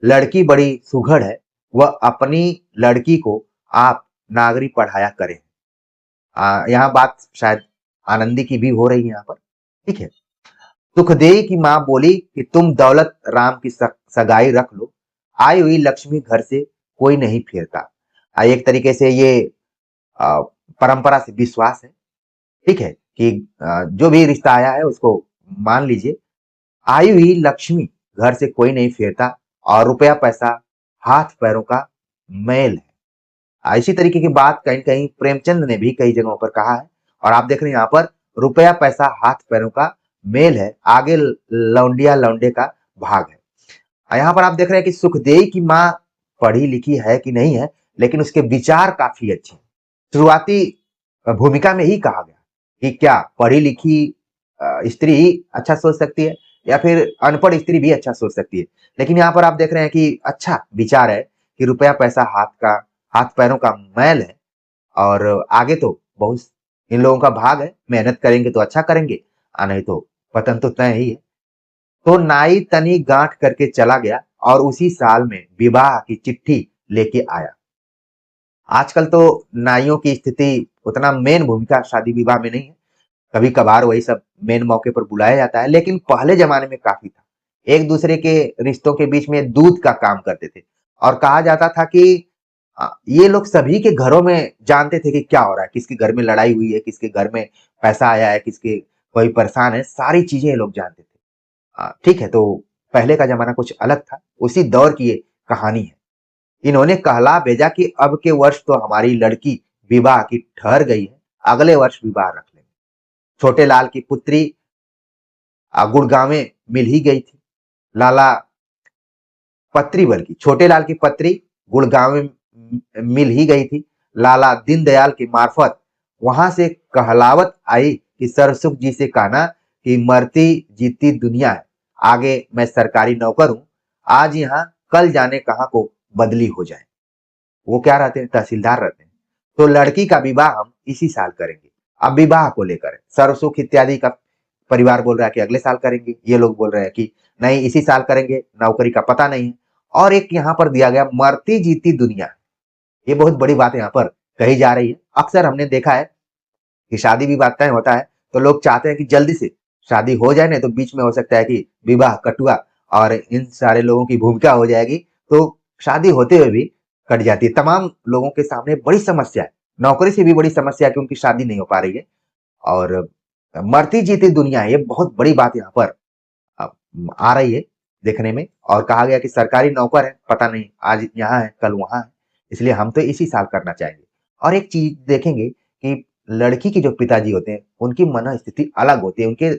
A: लड़की बड़ी सुघड़ है, वह अपनी लड़की को आप नागरी पढ़ाया करें। यहाँ बात शायद आनंदी की भी हो रही है यहाँ पर, ठीक है। सुखदेई की माँ बोली कि तुम दौलत राम की सगाई रख लो, आई हुई लक्ष्मी घर से कोई नहीं फेरता। एक तरीके से ये परंपरा से विश्वास है, ठीक है, कि जो भी रिश्ता आया है उसको मान लीजिए। आई हुई लक्ष्मी घर से कोई नहीं फेरता और रुपया पैसा हाथ पैरों का मैल है। इसी तरीके की बात कहीं कहीं प्रेमचंद ने भी कई जगहों पर कहा है। और आप देख रहे हैं यहाँ पर रुपया पैसा हाथ पैरों का मेल है, आगे लौंडिया लौंडे का भाग है। यहाँ पर आप देख रहे हैं कि सुखदेई की माँ पढ़ी लिखी है कि नहीं है, लेकिन उसके विचार काफी अच्छे। शुरुआती भूमिका में ही कहा गया कि क्या पढ़ी लिखी स्त्री ही अच्छा सोच सकती है या फिर अनपढ़ स्त्री भी अच्छा सोच सकती है। लेकिन यहाँ पर आप देख रहे हैं कि अच्छा विचार है कि रुपया पैसा हाथ पैरों का मैल है और आगे तो बहुत इन लोगों का भाग है, मेहनत करेंगे तो अच्छा करेंगे, नहीं तो पतन तो तय ही है। तो नाई तनी गांठ करके चला गया और उसी साल में विवाह की चिट्ठी लेके आया। आजकल तो नाइयों की स्थिति उतना मेन भूमिका शादी विवाह में नहीं है, कभी कभार वही सब मेन मौके पर बुलाया जाता है, लेकिन पहले जमाने में काफी था। एक दूसरे के रिश्तों के बीच में दूध का काम करते थे और कहा जाता था कि ये लोग सभी के घरों में जानते थे कि क्या हो रहा है, किसके घर में लड़ाई हुई है, किसके घर में पैसा आया है, किसके कोई परेशान है, सारी चीजें ये लोग जानते थे। ठीक है, तो पहले का जमाना कुछ अलग था, उसी दौर की ये कहानी है। इन्होंने कहला भेजा कि अब के वर्ष तो हमारी लड़की विवाह की ठहर गई है, अगले वर्ष विवाह रख लेंगे। छोटे लाल की पुत्री गुड़गांव में मिल ही गई थी। लाला पत्री बल्कि छोटे लाल की पत्री गुड़गांव में मिल ही गई थी। लाला दीनदयाल की मार्फत वहां से कहलावत आई कि सरसुख जी से कहना कि मरती जीती दुनिया है, आगे मैं सरकारी नौकर हूं, आज यहाँ कल जाने कहाँ को बदली हो जाए। वो क्या रहते हैं, तहसीलदार रहते हैं। तो लड़की का विवाह हम इसी साल करेंगे। अब विवाह को लेकर सरसुख इत्यादि का परिवार बोल रहा है कि अगले साल करेंगे, ये लोग बोल रहे हैं कि नहीं इसी साल करेंगे, नौकरी का पता नहीं है। और एक यहाँ पर दिया गया मरती जीती दुनिया, ये बहुत बड़ी बात यहाँ पर कही जा रही है। अक्सर हमने देखा है कि शादी विवाह तय होता है तो लोग चाहते हैं कि जल्दी से शादी हो जाए, नहीं तो बीच में हो सकता है कि विवाह कटुआ और इन सारे लोगों की भूमिका हो जाएगी, तो शादी होते हुए भी कट जाती है। तमाम लोगों के सामने बड़ी समस्या है, नौकरी से भी बड़ी समस्या है कि उनकी शादी नहीं हो पा रही है। और मरती जीती दुनिया है, ये बहुत बड़ी बात यहाँ पर आ रही है देखने में। और कहा गया कि सरकारी नौकर है, पता नहीं आज यहाँ है कल वहां है, इसलिए हम तो इसी साल करना चाहेंगे। और एक चीज देखेंगे कि लड़की के जो पिताजी होते हैं उनकी मन स्थिति अलग होती है, उनके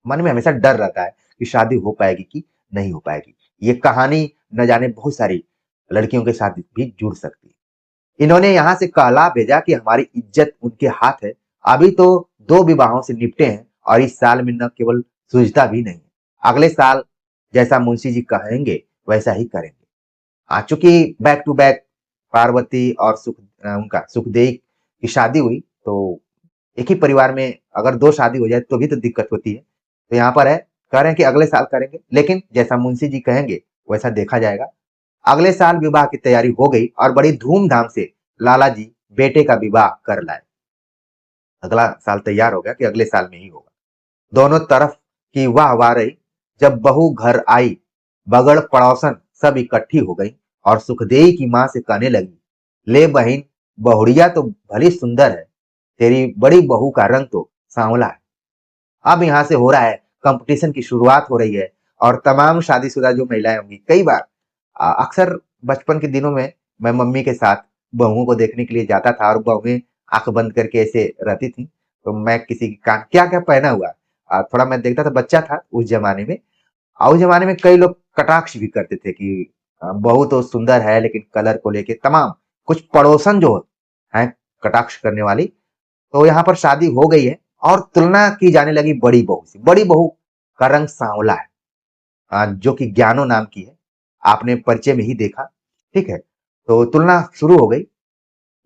A: मन में हमेशा डर रहता है कि शादी हो पाएगी कि नहीं हो पाएगी। ये कहानी न जाने बहुत सारी लड़कियों के साथ भी जुड़ सकती है। इन्होंने यहाँ से कहला भेजा कि हमारी इज्जत उनके हाथ है, अभी तो 2 विवाहों से निपटे हैं और इस साल में न केवल सूझता भी नहीं, अगले साल जैसा मुंशी जी कहेंगे वैसा ही करेंगे। चूंकि बैक टू बैक पार्वती और उनका सुखदेई की शादी हुई, तो एक ही परिवार में अगर 2 शादी हो जाए तो भी तो दिक्कत होती है। तो यहाँ पर है, कह रहे हैं कि अगले साल करेंगे, लेकिन जैसा मुंशी जी कहेंगे वैसा देखा जाएगा। अगले साल विवाह की तैयारी हो गई और बड़ी धूमधाम से लाला जी बेटे का विवाह कर लाए। अगला साल तैयार हो गया कि अगले साल में ही होगा। दोनों तरफ की वाह रही। जब बहू घर आई, बगड़ पड़ोसन सब इकट्ठी हो गई और सुखदेई की माँ से कहने लगी, ले बहन, बहुड़िया तो भली सुंदर है, तेरी बड़ी बहू का रंग तो सांवला है। अब यहाँ से हो रहा है, कंपटीशन की शुरुआत हो रही है और तमाम शादीशुदा जो महिलाएं होंगी, कई बार अक्सर बचपन के दिनों में मैं मम्मी के साथ बहुओं को देखने के लिए जाता था और बहुएं आंख बंद करके ऐसे रहती थी, तो मैं किसी की कान क्या क्या पहना हुआ थोड़ा मैं देखता था, बच्चा था उस जमाने में। और उस जमाने में कई लोग कटाक्ष भी करते थे कि बहू तो सुंदर है लेकिन कलर को लेके तमाम कुछ पड़ोसन जो है कटाक्ष करने वाली। तो यहाँ पर शादी हो गई है और तुलना की जाने लगी बड़ी बहू से। बड़ी बहू का रंग सांवला है, जो कि ज्ञानो नाम की है, आपने परिचय में ही देखा। ठीक है, तो तुलना शुरू हो गई।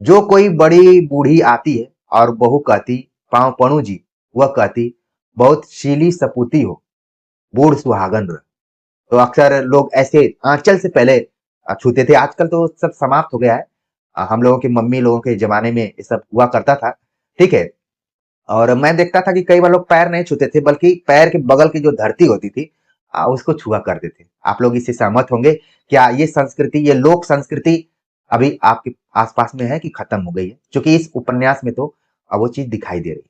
A: जो कोई बड़ी बूढ़ी आती है और बहू कहती पाँव पणू जी, वह कहती बहुत शीली सपूती हो, बूढ़ सुहागन रह। तो अक्सर लोग ऐसे आंचल से पहले छूते थे। आजकल तो सब समाप्त हो गया है। हम लोगों की मम्मी लोगों के जमाने में ये सब हुआ करता था। ठीक है, और मैं देखता था कि कई बार लोग पैर नहीं छूते थे बल्कि पैर के बगल की जो धरती होती थी उसको छुआ करते थे। आप लोग इससे सहमत होंगे? क्या ये संस्कृति, ये लोक संस्कृति अभी आपके आसपास में है कि खत्म हो गई है? क्योंकि इस उपन्यास में तो वो चीज दिखाई दे रही है।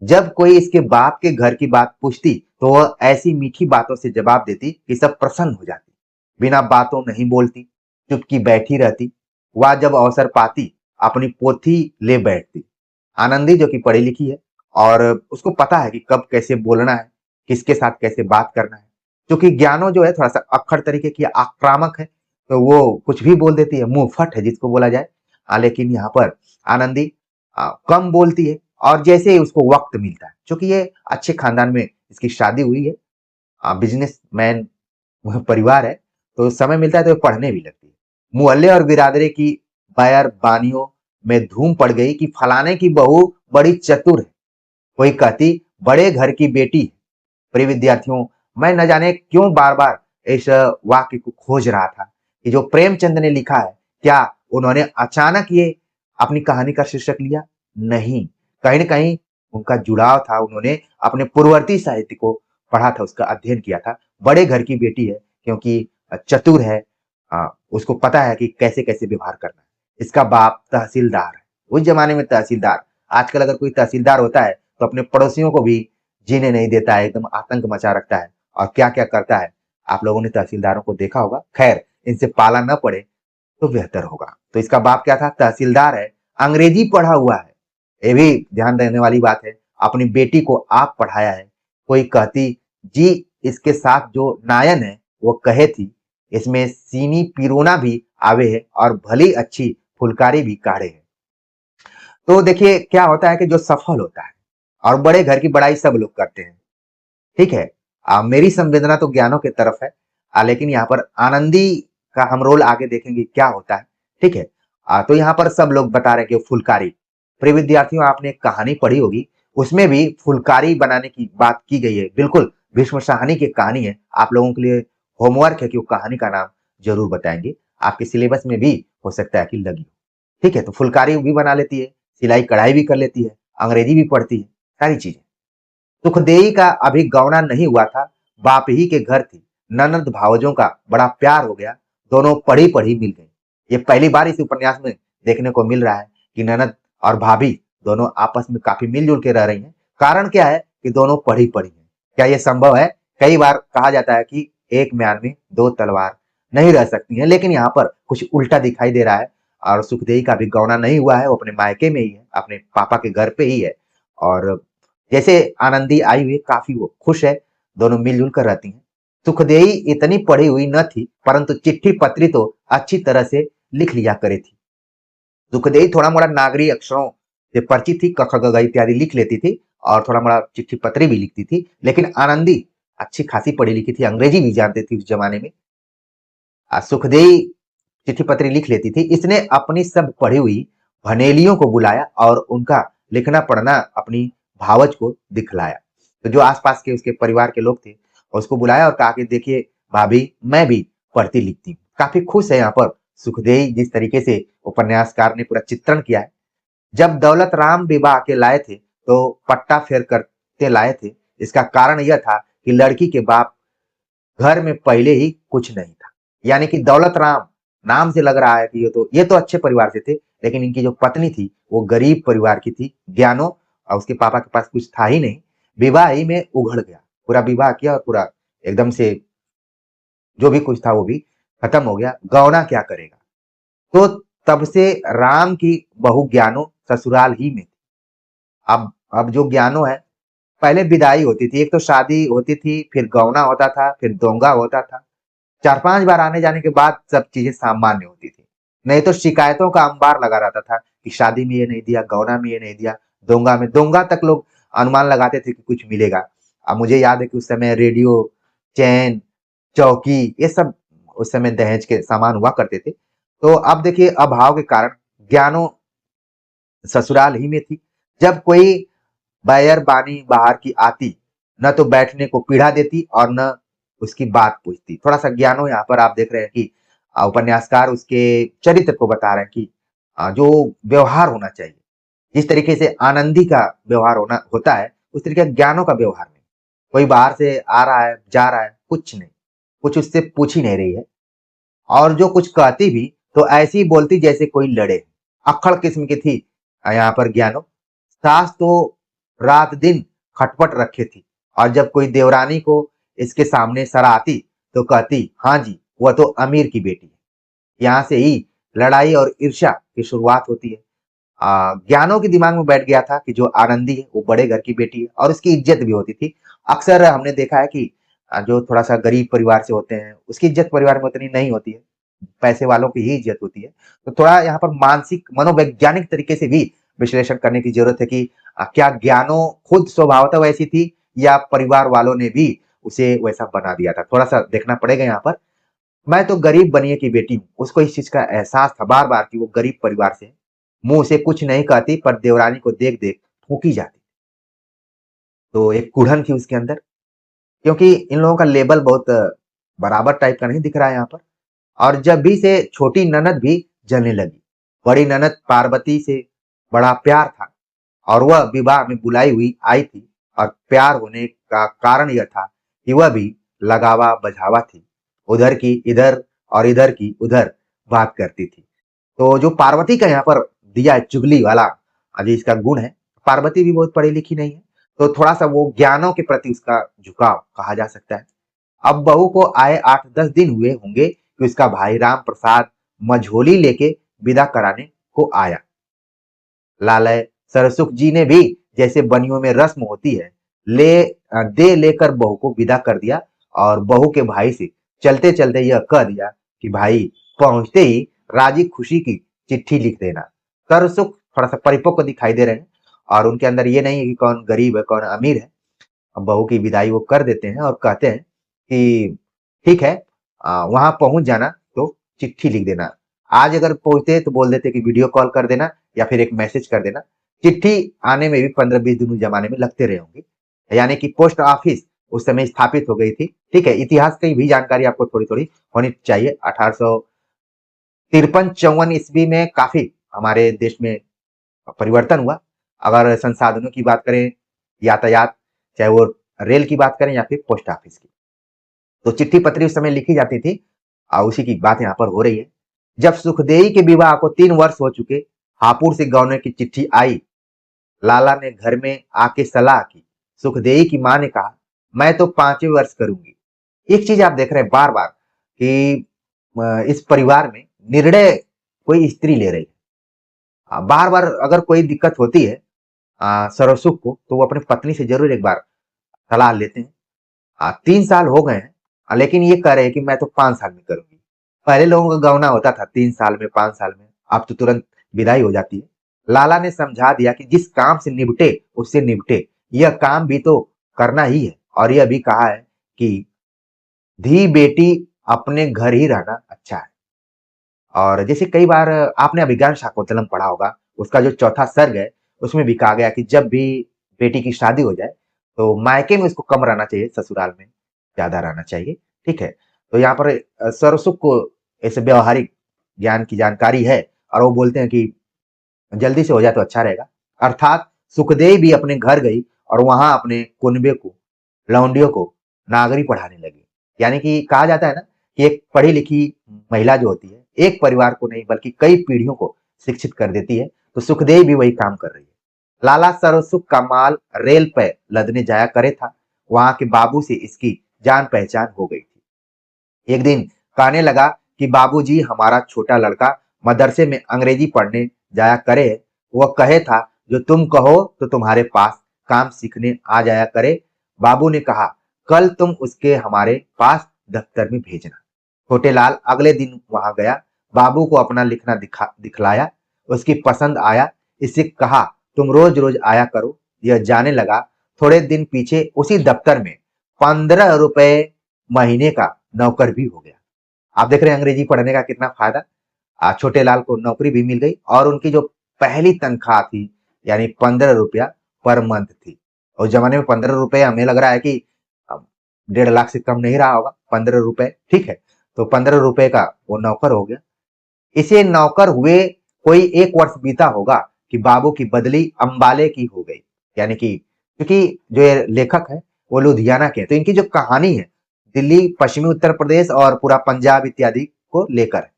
A: जब कोई इसके बाप के घर की बात पूछती तो वह ऐसी मीठी बातों से जवाब देती कि सब प्रसन्न हो जाती। बिना बातों नहीं बोलती, चुपकी बैठी रहती। वह जब अवसर पाती अपनी पोथी ले बैठती। आनंदी जो कि पढ़ी लिखी है और उसको पता है कि कब कैसे बोलना है, किसके साथ कैसे बात करना है। क्योंकि ज्ञानो जो है थोड़ा सा अक्खड़ तरीके की आक्रामक है, तो वो कुछ भी बोल देती है, मुंह फट है जिसको बोला जाए। लेकिन यहाँ पर आनंदी कम बोलती है और जैसे ही उसको वक्त मिलता है, क्योंकि ये अच्छे खानदान में इसकी शादी हुई है, बिजनेसमैन परिवार है, तो समय मिलता है तो पढ़ने भी लगती है। मोहल्ले और बिरादरी की बैर बानियों में धूम पड़ गई कि फलाने की बहू बड़ी चतुर है। कोई कहती बड़े घर की बेटी है। प्रिय विद्यार्थियों, मैं न जाने क्यों बार बार इस वाक्य को खोज रहा था कि जो प्रेमचंद ने लिखा है, क्या उन्होंने अचानक ये अपनी कहानी का शीर्षक लिया? नहीं, कहीं ना कहीं उनका जुड़ाव था। उन्होंने अपने पूर्ववर्ती साहित्य को पढ़ा था, उसका अध्ययन किया था। बड़े घर की बेटी है क्योंकि चतुर है, उसको पता है कि कैसे कैसे व्यवहार करना है। इसका बाप तहसीलदार है, उस जमाने में तहसीलदार। आजकल अगर कोई तहसीलदार होता है तो अपने पड़ोसियों को भी जीने नहीं देता है, एकदम आतंक मचा रखता है और क्या क्या करता है। आप लोगों ने तहसीलदारों को देखा होगा। खैर, इनसे पाला न पड़े तो बेहतर होगा। तो इसका बाप क्या था? तहसीलदार है, अंग्रेजी पढ़ा हुआ है। ये भी ध्यान देने वाली बात है। अपनी बेटी को आप पढ़ाया है। कोई कहती जी इसके साथ जो नायन है वो कहे थी इसमें सीनी पिरोना भी आवे है और भली अच्छी फुलकारी भी काढ़े है। तो देखिए क्या होता है कि जो सफल होता है और बड़े घर की बड़ाई सब लोग करते हैं। ठीक है, मेरी संवेदना तो ज्ञानों की तरफ है, लेकिन यहाँ पर आनंदी का हम रोल आगे देखेंगे क्या होता है। ठीक है, तो यहाँ पर सब लोग बता रहे हैं कि फुलकारी। प्रिय विद्यार्थियों, आपने एक कहानी पढ़ी होगी, उसमें भी फुलकारी बनाने की बात की गई है। बिल्कुल भीष्म शाहनी की कहानी है। आप लोगों के लिए होमवर्क है कि वो कहानी का नाम जरूर बताएंगे। आपके सिलेबस में भी हो सकता है कि लगी हो। ठीक है, तो फुलकारी भी बना लेती है, सिलाई कढ़ाई भी कर लेती है, अंग्रेजी भी पढ़ती है, सारी चीजें। सुखदेई का अभी गौना नहीं हुआ था, बाप ही के घर थी। ननद भावजों का बड़ा प्यार हो गया, दोनों पढ़ी पढ़ी मिल गई। ये पहली बार इस उपन्यास में देखने को मिल रहा है कि ननद और भाभी दोनों आपस में काफी मिलजुल के रह रही हैं। कारण क्या है कि दोनों पढ़ी पढ़ी हैं। क्या ये संभव है? कई बार कहा जाता है कि एक म्यान में दो तलवार नहीं रह सकती हैं, लेकिन यहाँ पर कुछ उल्टा दिखाई दे रहा है। और सुखदेई का भी गौना नहीं हुआ है, वो अपने मायके में ही है, अपने पापा के घर पे ही है। और जैसे आनंदी आई हुई काफी वो खुश है, दोनों मिलजुल कर रहती हैं। सुखदेई इतनी पढ़ी हुई न थी, परंतु चिट्ठी पत्री तो अच्छी तरह से लिख लिया करे थी। सुखदेई थोड़ा मोड़ा नागरी अक्षरों से परिचित थी, क ख ग घ इत्यादि लिख लेती थी और थोड़ा मोड़ा चिट्ठी पत्री भी लिखती थी। लेकिन आनंदी अच्छी खासी पढ़ी लिखी थी, अंग्रेजी भी जानती थी उस जमाने में। सुखदेई चिट्ठी पत्री लिख लेती थी। इसने अपनी सब पढ़ी हुई भनेलियों को बुलाया और उनका लिखना पढ़ना अपनी भावज को दिखलाया। तो जो आसपास के उसके परिवार के लोग थे उसको बुलाया और कहा कि देखिए भाभी, मैं भी पढ़ती लिखती हूँ। काफी खुश है यहाँ पर सुखदेई, जिस तरीके से उपन्यासकार ने पूरा चित्रण किया है। जब दौलत राम विवाह के लाए थे तो पट्टा फेर करते लाए थे। इसका कारण यह था कि लड़की के बाप घर में पहले ही कुछ नहीं था। यानी कि दौलत राम नाम से लग रहा है कि ये तो अच्छे परिवार से थे, लेकिन इनकी जो पत्नी थी वो गरीब परिवार की थी। ज्ञानो और उसके पापा के पास कुछ था ही नहीं। विवाह ही में उघड़ गया, पूरा विवाह किया और पूरा एकदम से जो भी कुछ था वो भी खत्म हो गया। गौना क्या करेगा? तो तब से राम की बहू ज्ञानो ससुराल ही में थी। अब जो ज्ञानो है, पहले विदाई होती थी, एक तो शादी होती थी, फिर गौना होता था, फिर दोंगा होता था। 4-5 बार आने जाने के बाद सब चीजें सामान्य होती थी। नहीं तो शिकायतों का अंबार लगा रहता था कि शादी में ये नहीं दिया, गौना में ये नहीं दिया, दोंगा तक लोग अनुमान लगाते थे कि कुछ मिलेगा। अब मुझे याद है कि उस समय रेडियो, चैन, चौकी ये सब उस समय दहेज के सामान हुआ करते थे। तो अब देखिए अभाव के कारण ज्ञानो ससुराल ही में थी। जब कोई बैर बानी बाहर की आती, न तो बैठने को पीढ़ा देती और न उसकी बात पूछती। थोड़ा सा ज्ञानो यहाँ पर आप देख रहे हैं कि उपन्यासकार उसके चरित्र को बता रहे हैं कि जो व्यवहार होना चाहिए, जिस तरीके से आनंदी का व्यवहार होना होता है, उस तरीके का ज्ञानो का व्यवहार नहीं। कोई बाहर से आ रहा है, जा रहा है, कुछ नहीं, कुछ उससे पूछ ही नहीं रही है। और जो कुछ कहती भी तो ऐसी बोलती जैसे कोई लड़े। अक्खड़ किस्म की थी यहाँ पर ज्ञानो। सास तो रात दिन खटपट रखे थी और जब कोई देवरानी को इसके सामने सराहती तो कहती, हाँ जी, वह तो अमीर की बेटी है। यहाँ से ही लड़ाई और ईर्ष्या की शुरुआत होती है। ज्ञानों के दिमाग में बैठ गया था कि जो आनंदी है वो बड़े घर की बेटी है और उसकी इज्जत भी होती थी। अक्सर हमने देखा है कि जो थोड़ा सा गरीब परिवार से होते हैं उसकी इज्जत परिवार में उतनी नहीं होती है, पैसे वालों की ही इज्जत होती है। तो थोड़ा यहाँ पर मानसिक मनोवैज्ञानिक तरीके से भी विश्लेषण करने की जरूरत है कि क्या ज्ञानो खुद स्वभावतः वैसी थी या परिवार वालों ने भी उसे वैसा बना दिया था। थोड़ा सा देखना पड़ेगा यहाँ पर। मैं तो गरीब बनिए की बेटी हूँ, उसको इस चीज का एहसास था बार बार कि वो गरीब परिवार से है। मुंह से कुछ नहीं कहती पर देवरानी को देख देख फूकी जाती। तो एक कुढ़न थी उसके अंदर, क्योंकि इन लोगों का लेवल बहुत बराबर टाइप का नहीं दिख रहा है यहाँ पर। और जब भी से छोटी ननद भी जलने लगी। बड़ी ननद पार्वती से बड़ा प्यार था और वह विवाह में बुलाई हुई आई थी और प्यार होने का कारण यह था कि वह भी लगावा बझावा थी। उधर की इधर और इधर की उधर बात करती थी। तो जो पार्वती का यहाँ पर दिया है चुगली वाला जो इसका गुण है, पार्वती भी बहुत पढ़ी लिखी नहीं है, तो थोड़ा सा वो ज्ञानों के प्रति उसका झुकाव कहा जा सकता है। अब बहू को आए 8-10 दिन हुए होंगे कि उसका भाई राम प्रसाद मझोली लेके विदा कराने को आया। लालय सरसुख जी ने भी जैसे बनियों में रस्म होती है दे लेकर बहू को विदा कर दिया और बहू के भाई से चलते चलते यह कह दिया कि भाई पहुंचते ही राजी खुशी की चिट्ठी लिख देना। सरसुख थोड़ा सा परिपक्व दिखाई दे रहे हैं और उनके अंदर ये नहीं है कि कौन गरीब है कौन अमीर है। बहू की विदाई वो कर देते हैं और कहते हैं कि ठीक है, वहां पहुंच जाना तो चिट्ठी लिख देना। आज अगर पहुंचते तो बोल देते कि वीडियो कॉल कर देना या फिर एक मैसेज कर देना। चिट्ठी आने में भी 15-20 दिन उस जमाने में लगते रहे होंगे। यानी कि पोस्ट ऑफिस उस समय स्थापित हो गई थी। ठीक है, इतिहास की भी जानकारी आपको थोड़ी थोड़ी होनी चाहिए। 1853-54 ईस्वी में काफी हमारे देश में परिवर्तन हुआ। अगर संसाधनों की बात करें, यातायात, चाहे वो रेल की बात करें या फिर पोस्ट ऑफिस की, तो चिट्ठी पत्री उस समय लिखी जाती थी और उसी की बात यहाँ पर हो रही है। जब सुखदेई के विवाह को 3 वर्ष हो चुके, हापुड़ से गौने की चिट्ठी आई। लाला ने घर में आके सलाह की। सुखदेई की मां ने कहा, मैं तो 5वें वर्ष करूंगी। एक चीज आप देख रहे हैं बार बार कि इस परिवार में निर्णय कोई स्त्री ले रही है। बार बार अगर कोई दिक्कत होती है सरसुख को तो वो अपनी पत्नी से जरूर एक बार सलाह लेते हैं। 3 साल हो गए हैं, लेकिन ये कह रहे हैं कि मैं तो 5 साल में करूंगी। पहले लोगों का गौना होता था 3 साल में, 5 साल में, अब तो तुरंत विदाई हो जाती है। लाला ने समझा दिया कि जिस काम से निपटे उससे निपटे, यह काम भी तो करना ही है। और यह भी कहा है कि धी बेटी अपने घर ही रहना अच्छा है। और जैसे कई बार आपने अभिज्ञान शाकुंतलम पढ़ा होगा, उसका जो चौथा सर्ग है उसमें भी कहा गया कि जब भी बेटी की शादी हो जाए तो मायके में उसको कम रहना चाहिए, ससुराल में ज्यादा रहना चाहिए। ठीक है, तो यहाँ पर सरसुख को ऐसे व्यवहारिक ज्ञान की जानकारी है और वो बोलते हैं कि जल्दी से हो जाए तो अच्छा रहेगा। अर्थात सुखदेव भी अपने घर गई और वहां अपने कुनबे को, लौंडियों को नागरी पढ़ाने लगी। यानी कि कहा जाता है ना कि एक पढ़ी लिखी महिला जो होती है एक परिवार को नहीं बल्कि कई पीढ़ियों को शिक्षित कर देती है। तो सुखदेव भी वही काम कर रही है। लाला सरसुख का माल रेल पे लदने जाया करे था। वहां के बाबू से इसकी जान पहचान हो गई थी। एक दिन कहने लगा कि बाबूजी, हमारा छोटा लड़का मदरसे में अंग्रेजी पढ़ने जाया करे। वह कहे था जो तुम कहो तो तुम्हारे पास काम सीखने आ जाया करे। बाबू ने कहा कल तुम उसके हमारे पास दफ्तर में भेजना। छोटे लाल अगले दिन वहां गया, बाबू को अपना लिखना दिखलाया, उसकी पसंद आया। इससे कहा तुम रोज रोज आया करो। यह जाने लगा। थोड़े दिन पीछे उसी दफ्तर में 15 रुपए महीने का नौकर भी हो गया। आप देख रहे हैं अंग्रेजी पढ़ने का कितना फायदा। छोटे लाल को नौकरी भी मिल गई और उनकी जो पहली तनख्वाह थी यानी 15 रुपया पर मंथ थी। उस जमाने में 15 रुपए हमें लग रहा है कि 1.5 लाख से कम नहीं रहा होगा। 15 रुपए ठीक है, तो 15 रुपए का वो नौकर हो गया। इसे नौकर हुए कोई 1 वर्ष बीता होगा कि बाबू की बदली अंबाले की हो गई। यानी कि क्योंकि जो ये लेखक है वो लुधियाना के हैं, तो इनकी जो कहानी है दिल्ली, पश्चिमी उत्तर प्रदेश और पूरा पंजाब इत्यादि को लेकर है।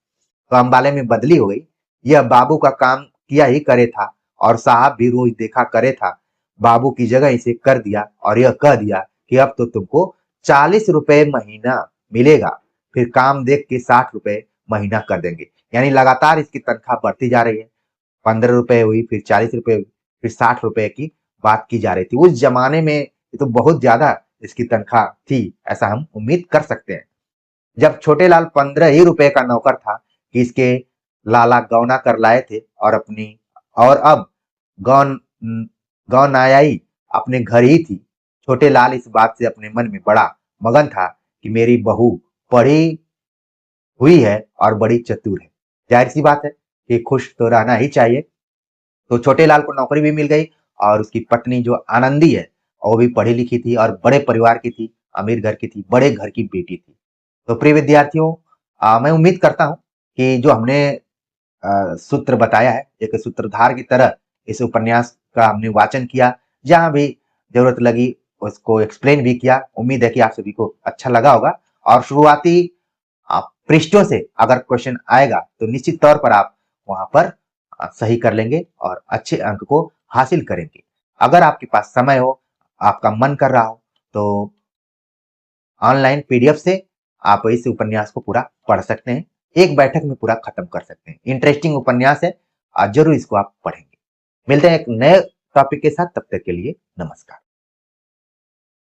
A: तो अंबाले में बदली हो गई। यह बाबू का काम किया ही करे था और साहब भी रोज देखा करे था। बाबू की जगह इसे कर दिया और यह कह दिया कि अब तो तुमको 40 रुपए महीना मिलेगा, फिर काम देख के 60 रुपए महीना कर देंगे। यानी लगातार इसकी तनख्वाह बढ़ती जा रही है। 15 रुपए हुई, फिर 40 रुपए हुई, फिर 60 रुपए की बात की जा रही थी। उस जमाने में ये तो बहुत ज्यादा इसकी तनख्वाह थी, ऐसा हम उम्मीद कर सकते हैं। जब छोटे लाल 15 ही रुपए का नौकर था कि इसके लाला गौना कर लाए थे और अब गौन गौनायाई अपने घर ही थी। छोटे लाल इस बात से अपने मन में बड़ा मगन था कि मेरी बहू पढ़ी हुई है और बड़ी चतुर है। जाहिर सी बात है कि खुश तो रहना ही चाहिए। तो छोटे लाल को नौकरी भी मिल गई और उसकी पत्नी जो आनंदी है वो भी पढ़ी लिखी थी और बड़े परिवार की थी, अमीर घर की थी, बड़े घर की बेटी थी। तो प्रिय विद्यार्थियों, मैं उम्मीद करता हूँ कि जो हमने सूत्र बताया है, एक सूत्रधार की तरह इस उपन्यास का हमने वाचन किया, जहां भी जरूरत लगी उसको एक्सप्लेन भी किया। उम्मीद है कि आप सभी को अच्छा लगा होगा और शुरुआती पृष्ठों से अगर क्वेश्चन आएगा तो निश्चित तौर पर आप वहां पर सही कर लेंगे और अच्छे अंक को हासिल करेंगे। अगर आपके पास समय हो, आपका मन कर रहा हो, तो ऑनलाइन पीडीएफ से आप इस उपन्यास को पूरा पढ़ सकते हैं। एक बैठक में पूरा खत्म कर सकते हैं। इंटरेस्टिंग उपन्यास है, जरूर इसको आप पढ़ेंगे। मिलते हैं एक नए टॉपिक के साथ, तब तक के लिए नमस्कार।